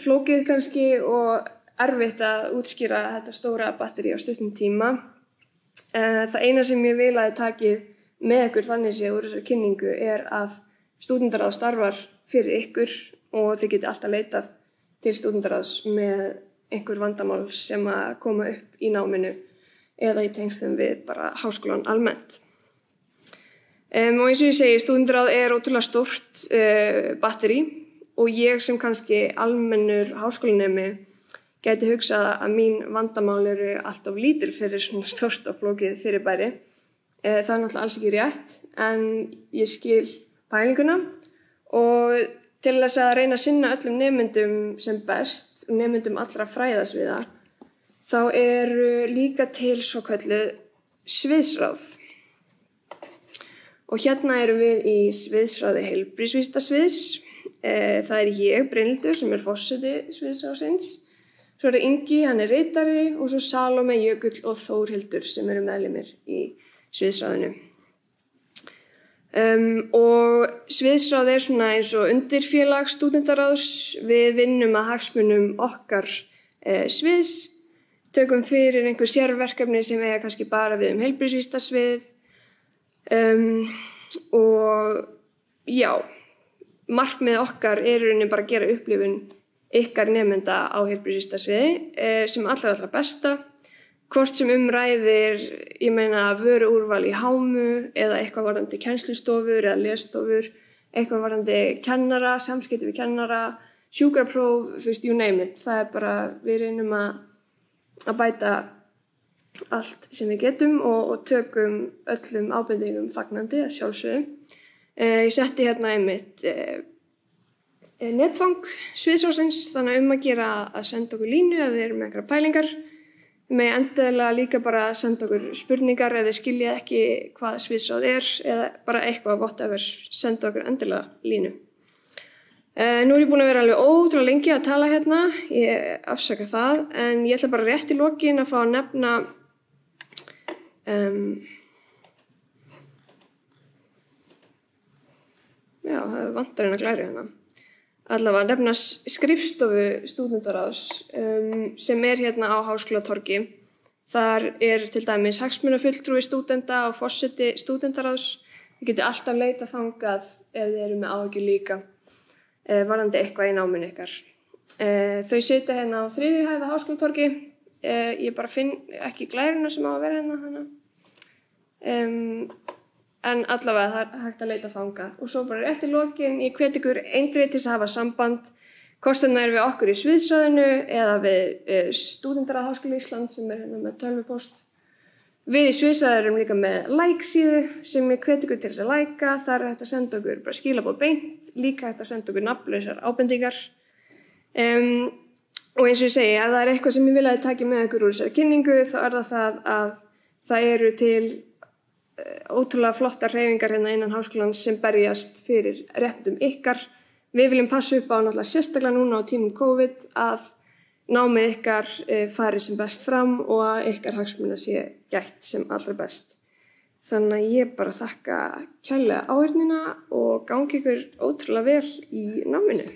flókið kannski og erfitt að útskýra þetta stóra batteri á stuttum tíma. Það eina sem ég vil að þið takið með ykkur þannig séð úr þessari kynningu að stúdentaráð starfar fyrir ykkur og þið getið alltaf leitað til stúdentaráðs með einhver vandamál sem að koma upp í náminu eða í tengslum við bara háskólan almennt. Og eins og ég segi, stúdentaráð ótrúlega stórt batteri og ég sem kannski almennur háskólanemi gæti hugsað að mín vandamál eru alltaf lítil fyrir svona stórt og flókið fyrirbæri. Það náttúrulega alls ekki rétt, en ég skil pælinguna og til þess að reyna að sinna öllum nemendum sem best og nemendum allra fræðasviða, þá líka til svokölluð sviðsráð. Og hérna erum við í sviðsráði heilbrigðisvísindasviðs. Það ég, Brynhildur, sem forseti sviðsráðsins. Svo Ingi, hann ritari og svo Salome, Jökull og Þórhildur sem meðlimir í sviðsráðinu. Og sviðsráð svona eins og undirfélag stúdentaráðs. Við vinnum að hagsmunum okkar sviðs, tökum fyrir einhver sérverkefni sem kannski bara við heilbrigðisvísindasvið. Og já, markmið okkar rauninni bara að gera upplifun ykkar nemenda á heilbrigðisvísindasviði sem allra besta hvort sem ræðir, ég meina vöruúrval í hámu eða eitthvað varðandi kennslustofur eða lesstofur, eitthvað varðandi kennara, samskipti við kennara, sjúkrapróf, þú veist, you name it. Það bara, við reynum að bæta allt sem við getum og tökum öllum ábendingum fagnandi að sjálfsögðu. Ég setti hérna einmitt netfang sviðsásins, þannig að gera að senda okkur línu ef þið eru með einhverjar pælingar. Með endilega líka bara að senda okkur spurningar ef þið skiljið ekki hvað sviðsráð eða bara eitthvað whatever, senda okkur endilega línu. Nú er ég búin að vera alveg ótrúlega lengi að tala hérna, ég afsaka það, en ég ætla bara rétt í lokin að fá að nefna já, það vantar eina glæri hérna. Allavega að nefna skrifstofu stúdentaráðs sem hérna á Háskólatorgi. Þar til dæmis hagsmunafulltrúi stúdenta og forseti stúdentaráðs. Þið getið alltaf leitað þangað ef þið eru með áhyggjur líka varðandi eitthvað í náminu ykkar. Þau sitja hérna á 3. hæð á Háskólatorgi. Ég bara finn ekki glæruna sem á að vera hérna. En allavega það er hægt að leita þangað. Og svo bara rétt í lokin, ég hvet ykkur eindregið til að hafa samband, hvort sem það er við okkur í sviðsráðinu eða við stúdentarráð Háskóla Íslands sem hérna með tölvupóst. Við í sviðsráðinu erum líka með like-síðu sem ég hvet ykkur til að like. Þar er hægt að senda okkur bara skilaboð beint, líka hægt að senda okkur nafnlausar ábendingar. Og eins og ég segi, ef það er eitthvað sem ég vil að þið taki með ykkur úr þessari kynningu, þá er það að það eru til ótrúlega flottar hreyfingar hérna innan háskólans sem berjast fyrir réttindum ykkar. Við viljum passa upp á náttúrulega sérstaklega núna á tímum COVID að námið ykkar fari sem best fram og að ykkar hagsmuna sé gætt sem allra best. Þannig að ég bara þakka kærlega áheyrnina og gangi ykkur ótrúlega vel í náminu.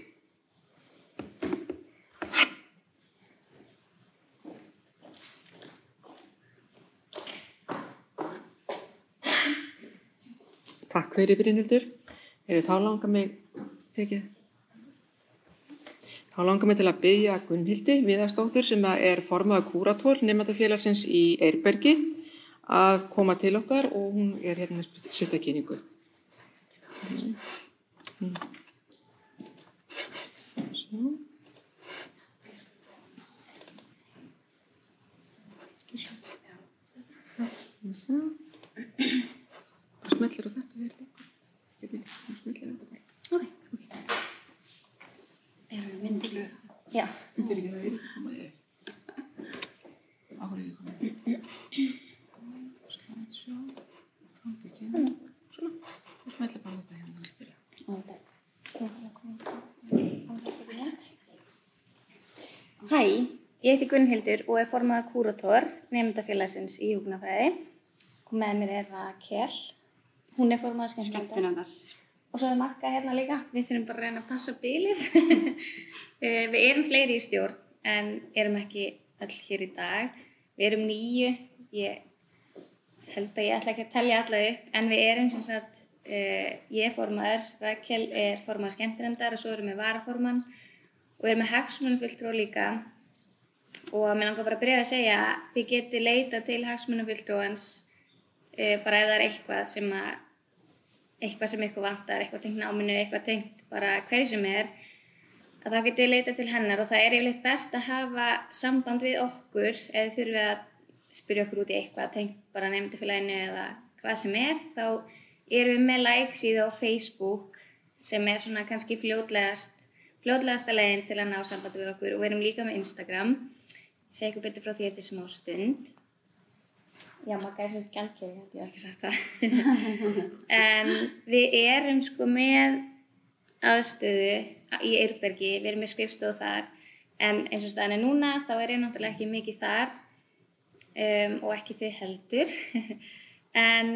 Takk fyrir Brynhildur. Þá langar mig til að biðja Gunnhildi Viðarsdóttur sem er formaður kúrator nemendafélagsins í Eyrbergi að koma til okkar og hún er hérna með stuttakynningu. Það smellir á þetta fyrir líka. Það smellir á þetta bara. Ok. Erum við myndið? Já. Þetta ekki það komaði. Áhriði komaði. Slideshow. Frambyggina. Svona. Og smellir bara þetta hérna að spila. Hæ, ég heiti Gunnhildur og er formaður kúrator nemendafélagsins í hjúkrunarfræði. Og með mér er Rakel. Hún er formaður skemmtinefndar. Og svo er Magga hérna líka. Við þurfum bara að reyna að passa bilið. Við erum fleiri í stjórn en erum ekki öll hér í dag. Við erum 9. Ég held að ég ætla ekki að telja alla upp. En við erum sem sagt, ég er formaður, Rakel er formaður skemmtinefndar og svo erum við varaformann. Og við erum með hagsmunafulltrúa líka. Og mér langar bara að byrja að segja að þið getið leita til hagsmunafulltrúans bara ef það er eitthvað sem ykkur vantar, eitthvað tengt náminu, eitthvað tengt bara hverju sem að þá getið leita til hennar og það er yfirleitt best að hafa samband við okkur ef þið þurfið að spyrja okkur út í eitthvað tengt bara nemendafélaginu eða hvað sem þá erum við með like-síðu á Facebook sem er svona kannski fljótlegasta leiðin til að ná sambandi við okkur og við erum líka með Instagram. Ég segi ykkur betur frá því eftir smá stund. Já, Magga er svolítið gjaldkeri, ég hef ekki sagt það. En við erum sko með aðstöðu í Eyrbergi, við erum með skrifstofu þar, en eins og staðan er núna, þá er ég náttúrulega ekki mikið þar og ekki þið heldur. En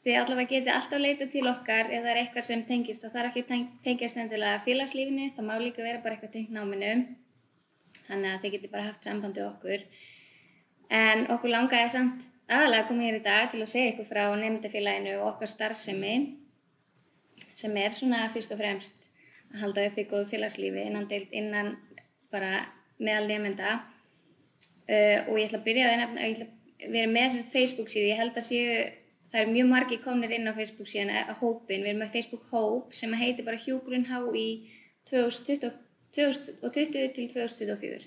þið allavega getið alltaf leita til okkar ef það er eitthvað sem tengist, það þarf ekki tengjast endilega félagslífinu, það má líka vera bara eitthvað tengt náminu, þannig að þið getið bara haft samband við okkur. En okkur langaði samt aðalega að koma hér í dag til að segja ykkur frá nemendafélaginu og okkar starfsemi sem er svona fyrst og fremst að halda uppi góðu félagslífi innan bara meðal nemenda. og ég ætla að byrja að nefna, við erum með þessast Facebook síðu, ég held að það mjög margir komnir inn á Facebook síðan að hópin, við erum með Facebook hóp sem heitir bara Hjúkrun HÍ 2020 til 2024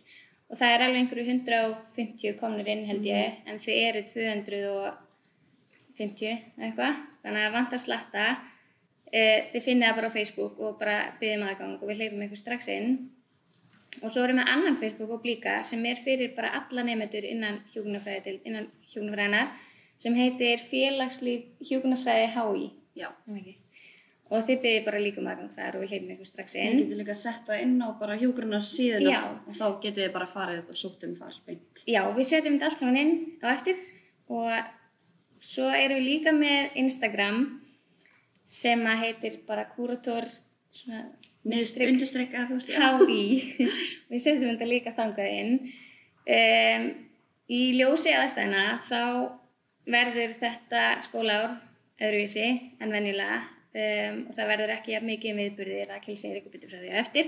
og það alveg einhverju 150 komnir inn held ég, en þið eru 250 eitthvað, þannig að vantar slatta. Þið finnið það bara á Facebook og bara biðjum aðgang og við hleypum ykkur strax inn. Og svo erum við annan Facebook-hóp líka sem fyrir bara alla nemendur innan hjúkrunarfræðinnar sem heitir Félagslíf hjúkrunarfræði HÍ. Já. Og þið biðjið bara líka aðgang þar og við hleypum ykkur strax inn. Við getum líka að setja inn á bara hjúkrunarsíðuna. Já. Og þá getið þið bara farið og sótt þar beint. Já, við setjum þetta allt saman inn á eftir og svo erum við líka með Instagram sem heitir bara kúrator Undirstrekka, þú veist. HÍ. Við setjum þetta líka þangað inn. Í ljósi aðstæðna þá verður þetta skólaár öðruvísi en venjulega og það verður ekki jafn mikið viðburðir að segja ykkur betur frá því á eftir.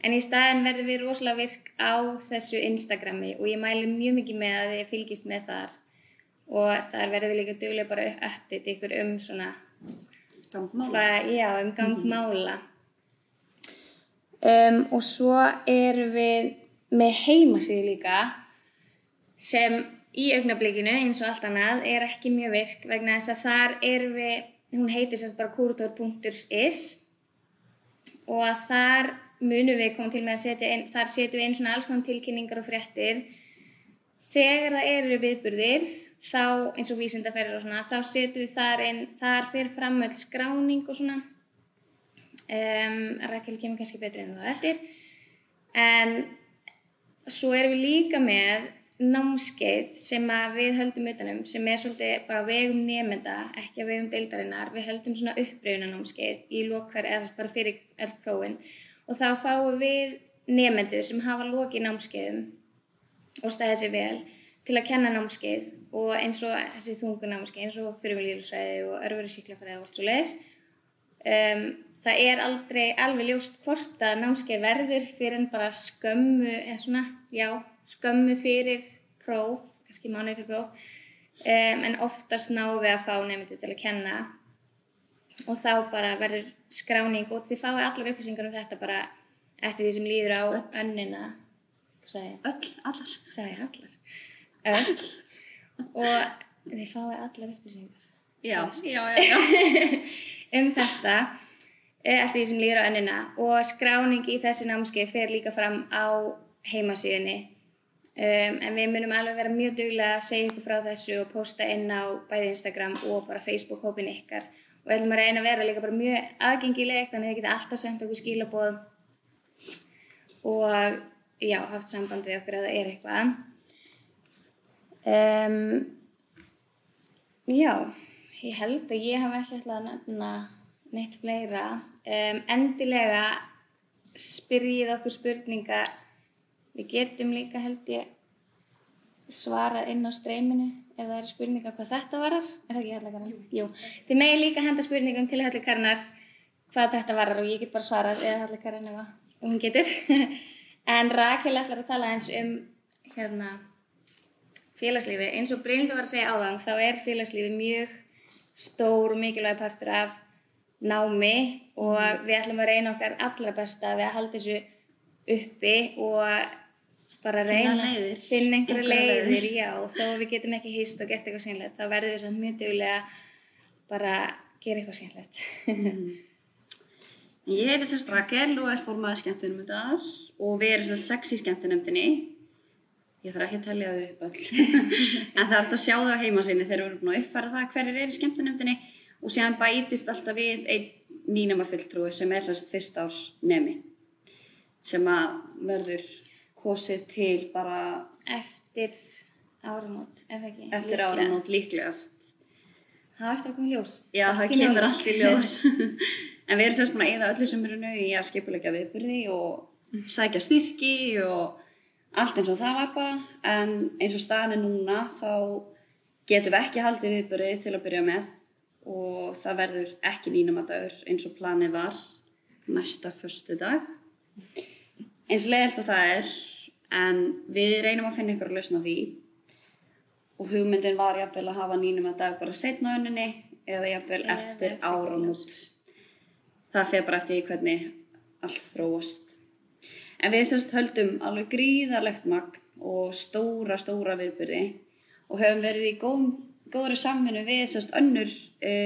En í staðinn verðum við rosalega virk á þessu Instagrami og ég mæli mjög mikið með að þið fylgist með þar og þar verðum við líka duglega bara update ykkur svona gang mála. Og svo erum við með heimasíðu líka sem í augnablikinu eins og allt annað ekki mjög virk vegna þess að þar erum við, hún heitir sérst bara kurator.is og þar munum við koma til með að setja inn, þar setjum við inn svona alls konar tilkynningar og fréttir. Þegar það eru viðburðir, þá eins og vísindaferðir og svona, þá setjum við þar inn, þar fer fram öll skráning og svona. Rakel kemur kannski betur inn á það eftir. En svo erum við líka með námskeið sem við höldum utanum, sem svolítið bara á vegum nemenda, ekki á vegum deildarinnar. Við höldum svona uppröfunarnámskeið í lokar, eða bara fyrir öll prófin. Og þá fáum við nemendur sem hafa lokið námskeiðum og staðið sér vel til að kenna námskeið og eins og þessi þungunámskeið, eins og fyrirmyndlífsfræði og örverusýklafræði og allt svoleiðis. Það aldrei alveg ljóst hvort að námskeið verður fyrir en bara skömmu fyrir próf, kannski mánuði fyrir próf, en oftast náum við að fá nemendur til að kenna og þá bara verður skráning og þið fáið allar upplýsingar þetta bara eftir því sem líður á önnina. Allar. Og þið fáið allar upplýsingar. Já. Þetta eftir því sem líður á önnina og skráning í þessi námskeið fer líka fram á heimasíðunni. En við munum alveg vera mjög duglega að segja ykkur frá þessu og posta inn á bæði Instagram og bara Facebook-hópin ykkar. Og við ætlum að reyna að vera líka bara mjög aðgengilegt, þannig að þið geta alltaf sendt okkur skilaboð og haft samband við okkur ef það eitthvað. Ég held að ég hafi ekki ætlað að nefna neitt fleira. Endilega spyrjið okkur spurninga. Við getum líka held ég svarað inn á streyminu ef það eru spurningar hvað þetta varar. Það ekki Hallakaran? Jú. Þið megið líka henda spurningum til Hallakarinnar hvað þetta varar og ég get bara svarað eða Hallakarin ef hún getur. En Rakel ætlar að tala eins félagslífi. Eins og Brynhildur var að segja áðan, þá félagslífi mjög stór og mikilvæg partur af námi og við ætlum að reyna okkar allra besta við að halda þessu uppi og bara reyna að finna einhverja leiðir, þó að við getum ekki hýst og gert eitthvað sýnilegt, þá verðum við samt mjög duglega bara að gera eitthvað sýnilegt. Ég heiti sérst Rakel og formaður skemmtunefndar og við erum sérst 6 í skemmtunefndinni. Ég þarf ekki að telja þau upp öll. En það hægt að sjá það á heimasíðunni þegar við erum búin að uppfæra það hverjir eru í skemmtunefndinni og síðan bætist alltaf við einn nýnemafulltrúi sem sérst fyrsta árs nemi sem verður kosið til bara eftir áramót, það ekki? Eftir áramót líklegast. Það eftir að koma í ljós. Já, það kemur allt í ljós. En við erum sérst búin að eyða öllu sumrinu í að skipuleggja viðburði og sækja styrki og allt eins og það var bara. En eins og staðan núna þá getum við ekki haldið viðburði til að byrja með og það verður ekki nýnemadagur eins og planið var næsta föstudag. Eins leiðilegt og það En við reynum að finna ykkur að lausna því og hugmyndin var jafnvel að hafa 9. dag bara seinna á önninni eða jafnvel eftir áramót. Það fer bara eftir hvernig allt þróast. En við höldum alveg gríðarlegt magn og stóra viðburði og höfum verið í góðri samvinnu við önnur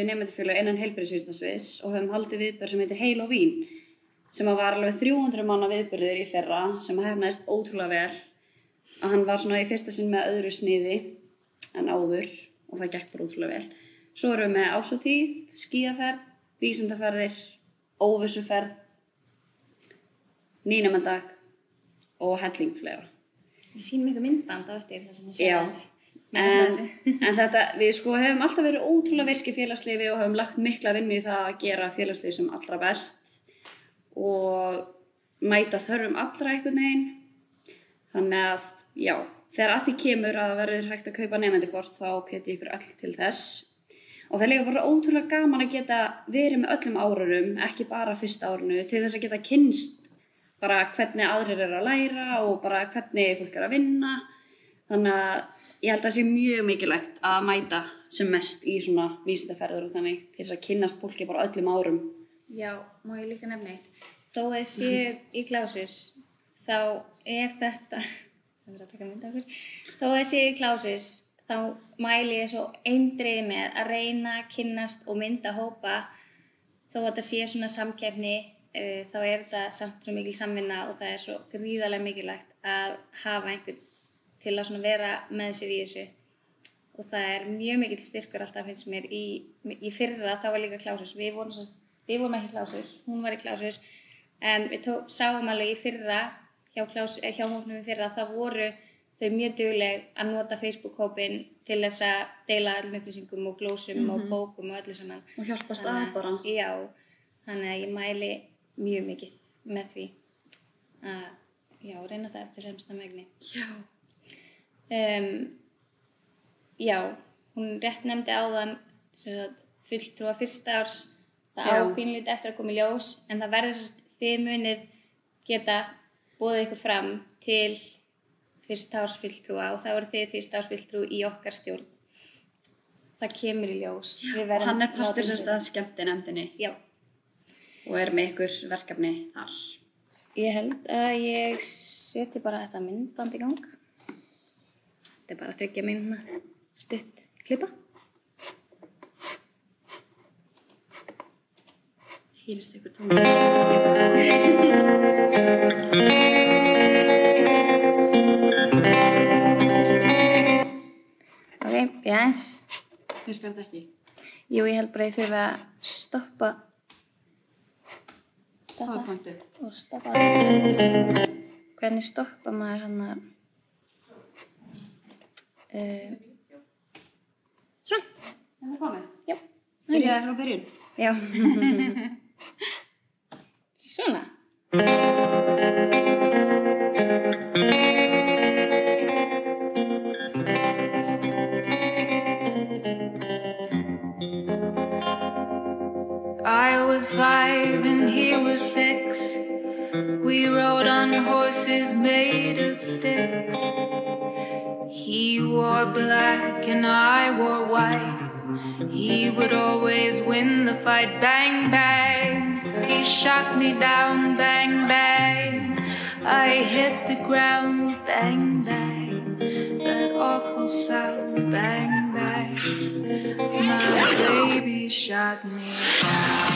nemendafélög innan heilbrigðisvísindasviðs og höfum haldið viðburð sem heitir Heil og Vín sem var alveg 300 manna viðburður í fyrra sem hefnaðist ótrúlega vel að hann var svona í fyrsta sinn með öðru sniði en áður og það gekk bara ótrúlega vel. Svo erum við með ásatíð, skíðaferð, vísindaferðir, óvissuferð, 9. dag og helling fleira. Við sýnum ykkur myndband á eftir það sem ég Já, en þetta, við hefum alltaf verið ótrúlega virk í félagslífi og höfum lagt mikla vinnu í það að gera félagslífi sem allra best og mæta þörfum allra einhvern veginn. Þannig að, já, þegar að því kemur að það verður hægt að kaupa nemendakort þá hvet ég ykkur öll til þess. Og það er líka bara ótrúlega gaman að geta verið með öllum árunum, ekki bara fyrsta árinu, til þess að geta kynnst bara hvernig aðrir að læra og bara hvernig fólk að vinna. Þannig að ég held að það sé mjög mikilvægt að mæta sem mest í svona vísindaferðir og þannig til þess að kynnast fólki bara öllum árum. Já, má ég líka nefna eitt. Þó að ég sé í Klásus, þá er þetta, það verður að taka mynd af okkur, þó að ég sé í Klásus, þá mæli ég svo eindregið með að reyna, kynnast og mynda hópa. Þó að þetta sé svona samkeppni, þá er þetta samt svo mikil samvinna og það er svo gríðarlega mikilvægt að hafa einhvern til að svona vera með sér í þessu. Og það er mjög mikill styrkur alltaf finnst mér í fyrra, þá var líka Klásus. Við vorum ekki Klásus, hún var í Klásus, en við sáum alveg í fyrra, hjá hópnum í fyrra, þá voru þau mjög dugleg að nota Facebook-hópinn til þess að deila allum upplýsingum og glósum og bókum og öllu saman. Og hjálpast að bara. Já, þannig að ég mæli mjög mikið með því að reyna það eftir fremsta megni. Já. Já, hún rétt nefndi áðan fulltrúa fyrsta árs, það á pínlítið eftir að koma í ljós, en það verður þið munið geta boðið ykkur fram til fyrsta árs fulltrúa og þá eru þið fyrsta árs fulltrú í okkar stjórn. Það kemur í ljós. Og hann er partur að skemmtinefndinni. Já. Og er með ykkur verkefni þar. Ég held að ég seti bara þetta myndband í gang. Þetta er bara 3 mínútna stutt klippa. Hýrist ykkur tónlist. Ok, jæs. Virkar þetta ekki? Jú, ég held bara að ég þurfi að stoppa Það var pointið. og stoppa. Hvernig stoppa maður hann að svona. Er það komið? Já. Byrjaði frá byrjun? Já. Svona. I was 5 and he was 6. We rode on horses made of sticks. He wore black and I wore white. He would always win the fight. Bang, bang. He shot me down. Bang, bang. I hit the ground. Bang, bang. That awful sound. Bang, bang. My baby shot me down.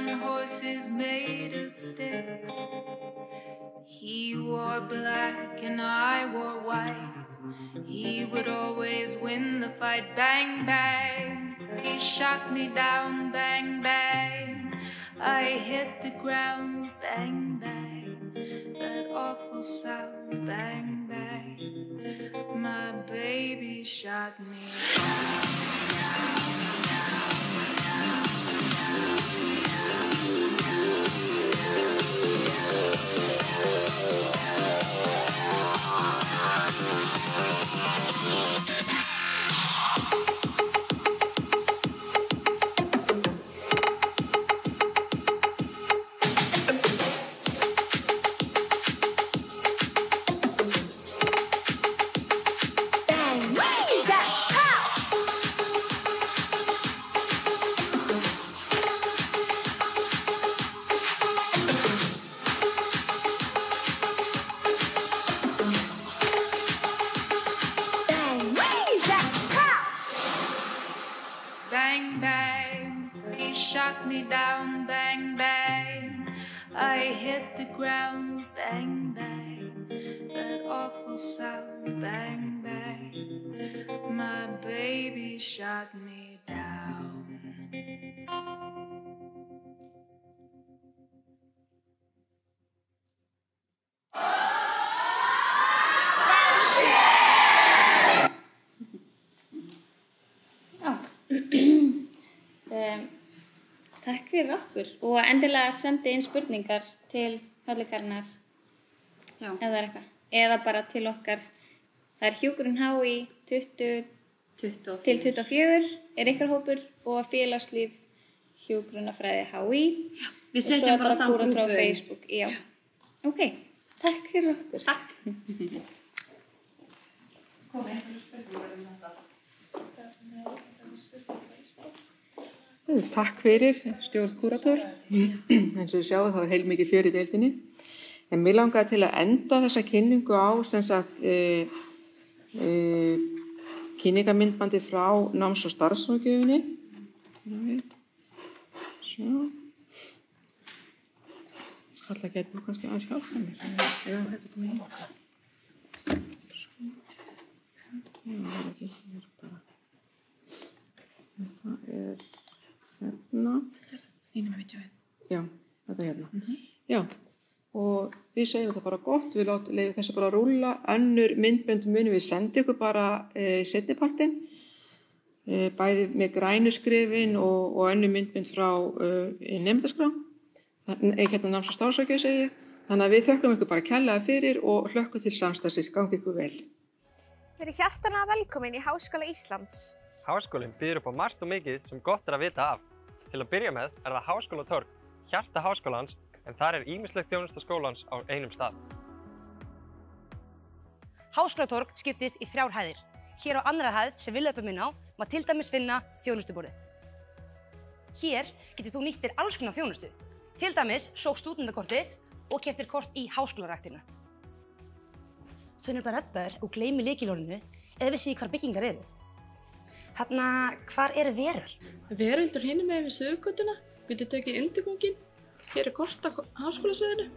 on horses made of sticks. He wore black and I wore white. He would always win the fight. Bang, bang. He shot me down. Bang, bang. I hit the ground. Bang, bang. That awful sound. Bang, bang. My baby shot me down, bang, bang. I hit the ground, bang, bang. That awful sound, bang, bang. My baby shot me down. Takk fyrir okkur og endilega sendi inn spurningar til hálfleikarnar ef það eitthvað, eða bara til okkar. Það hjúkrun HÍ 20 til 24 ykkar hópur og félagslíf hjúkrunarfræði HÍ. Við setjum bara þá grúpu á Facebook. Já. Ok, takk fyrir okkur. Takk. Komið einhverju spurningar þetta? Takk fyrir, stjórn kúrator. Eins og þið sjáu þá heilmikið fjör í deildinni. En mig langaði til að enda þessa kynningu á kynningarmyndbandi frá náms- og starfsráðgjöfinni. Svo. Halla getur þú kannski aðeins hjálpa mér. Já, þetta komið hingað. Svo. Já, það er ekki hér bara. Það er hérna. Einum að vitja við. Já, þetta hérna. Já, og við segjum þetta bara gott, við leyfum þessu bara að rúlla. Önnur myndbönd munum við senda ykkur bara seinnipartinn, bæði með grænu skrifin og önnur myndbönd frá nemendaskrá. Hérna náms- og starfsráðgjöf segi ég. Þannig að við þökkum ykkur bara kærlega fyrir og hlökkum til samstarfs, gangi ykkur vel. Verið hjartanlega velkomin í Háskóla Íslands. Háskólinn býður upp á margt og mikið sem gott er að vita af. Til að byrja með er það Háskólatorg, hjarta háskólans, en þar er ýmisleg þjónusta skólans á einum stað. Háskólatorg skiptist í 3 hæðir. Hér á annarri hæð sem við löpum inn á má til dæmis finna þjónustuborðið. Hér getur þú nýtt þér alls konar þjónustu. Til dæmis sótt stúdendakortið þitt og keyptir kort í háskólaræktina. Þau nefnilega redda þér og gleymi lykilorðinu eða vissi hvar byggingar eru. Hérna, hvar er Veröld? Veröld er hinum megin við Suðurgötuna. Getur tekið undirganginn. Hér er kort af háskólasvæðinu.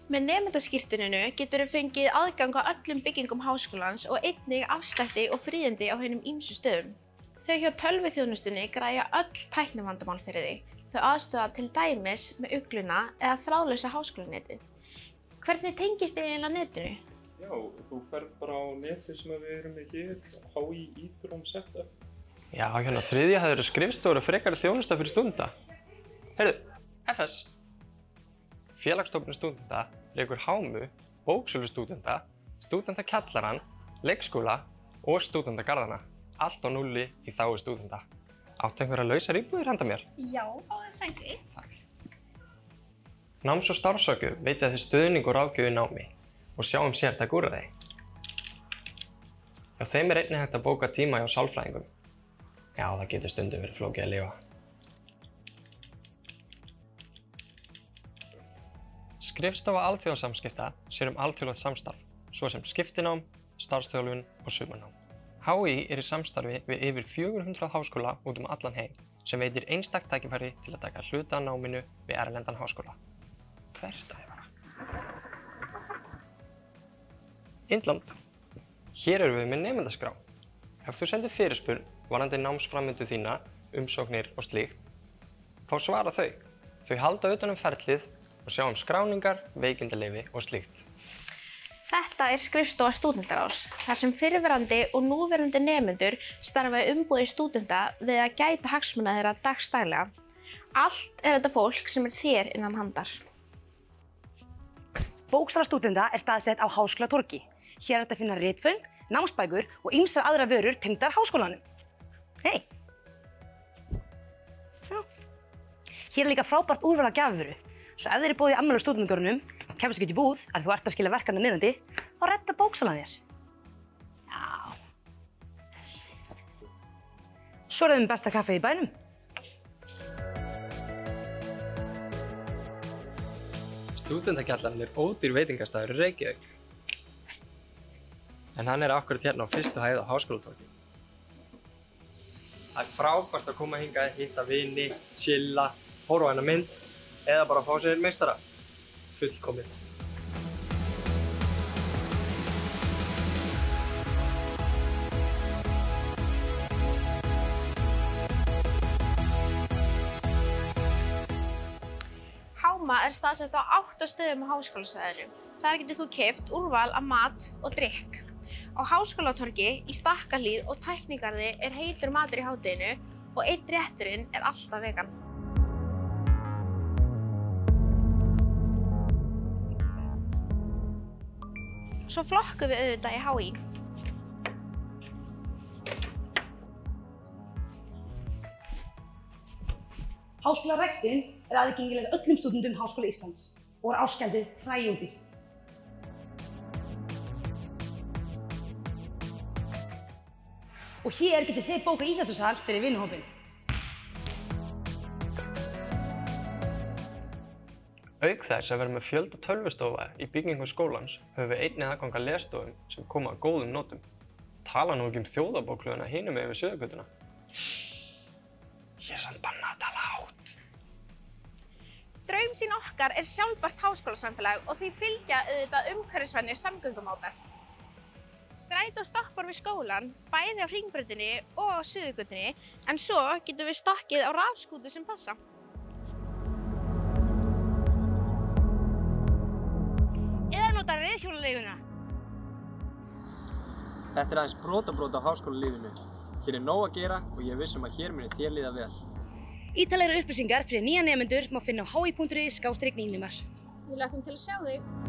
Með nemendaskírteininu geturðu fengið aðgang á öllum byggingum háskólans og einnig afslætti og fríðindi á hinum ýmsu stöðum. Þau hjá tölvuþjónustunni græja öll tæknivandamál fyrir þig. Þau aðstoða til dæmis með ugluna eða þráðlausa háskólanetið. Hvernig tengist þið eiginlega netinu? Já, þú ferð bara á netið sem við erum með hér, HÍ Ídróm setup. Já, hérna þriðja hæð eru skrifstofur og frekari þjónusta fyrir stúdenta. Heyrðu, FS. Félagsstofnun stúdenta rekur hámu, bóksölu stúdenta, stúdentakjallarann, leikskóla og stúdentagarðana. Allt á núlli í þágu stúdenta. Áttu einhverja lausar íbúðir handa mér? Já, á sæti. Takk. Náms- og starfsráðgjöf veitir þið stuðning og ráðgjöf í námi og sjáum sértæk úrræði. Hjá þeim er einnig hægt að bóka tíma hjá sálfræðingum. Já, það getur stundum verið flókið að lifa. Skrifstofa alþjóðasamskipta sér alþjóðlegt samstarf, svo sem skiptinám, starfsþjálfun og sumarnám. HÍ í samstarfi við yfir 400 háskóla út allan heim sem veitir einstakt tækifæri til að taka hluta af náminu við erlendan háskóla. Hvert að ég fara? Indland. Hér erum við með nemendaskrá. Ef þú sendir fyrirspurn varðandi námsframvindu þína, umsóknir og slíkt, þá svara þau. Þau halda utan ferlið og sjá skráningar, veikindaleyfi og slíkt. Þetta er skrifstofa stúdentaráðs, þar sem fyrrverandi og núverandi nemendur starfa í umboði stúdenta við að gæta hagsmuna þeirra dagsdaglega. Allt er þetta fólk sem er þér innan handar. Bóksala stúdenta er staðsett á Háskólatorgi. Hér er hægt að finna ritföng, námsbækur og ýmsar aðrar vörur tengdar háskólanum. Hey. Hér er líka frábært úrval af gjafavöru. Svo ef þeir eru boðið í afmæli á stúdentagörnum, kemst ekki út í búð að þú ert að skila verkefni niðrandi, þá reddar bóksalan þér. Já. Svo er það með besta kaffið í bænum. Stúdentakjallarinn er ódýr veitingastaður í Reykjavík. En hann er akkurat hérna á fyrstu hæð á Háskólatorgi. Það er frábært að koma hingað, hitta vini, chilla, horfa á eina mynd eða bara fá sér meistara. Fullkomið. Háma er staðsett á 8 stöðum á háskólasvæðinu. Þar getur þú keypt úrval af mat og drykk. Á Háskólatorgi, í Stakkahlíð og Tæknigarði er heitur matur í hádeginu og einn rétturinn er alltaf vegan. Svo flokkum við auðvitað í HÍ. Háskólaræktin er aðgengileg öllum stúdentum Háskóla Íslands og er ársgjaldið hræódýrt. Og hér getið þið bókað íþróttasal fyrir vinahópinn. Auk þess að vera með fjölda tölvustofa í byggingu skólans höfum við einnig aðgang að lesstofum sem koma að góðum notum. Tala nú ekki þjóðarbókhlöðuna hinum yfir Suðurgötuna. Hér er samt bannað að tala hátt. Draumsýn okkar er sjálfbært háskólasamfélag og því fylgja auðvitað umhverfisvænir samgöngumátar. Strætó stoppar við skólan, bæði á Hringbrautinni og á Suðurgötunni, en svo getum við stokkið á rafskútu sem þessa. Eða nota reiðhjólaleiguna. Þetta er aðeins brotabrót á háskólalífinu. Hér er nóg að gera og ég er viss að hér muni þér líða vel. Ítarlegri upplýsingar fyrir nýja nemendur má finna á hi.is/nýnumar. Við hlökkum til að sjá þig.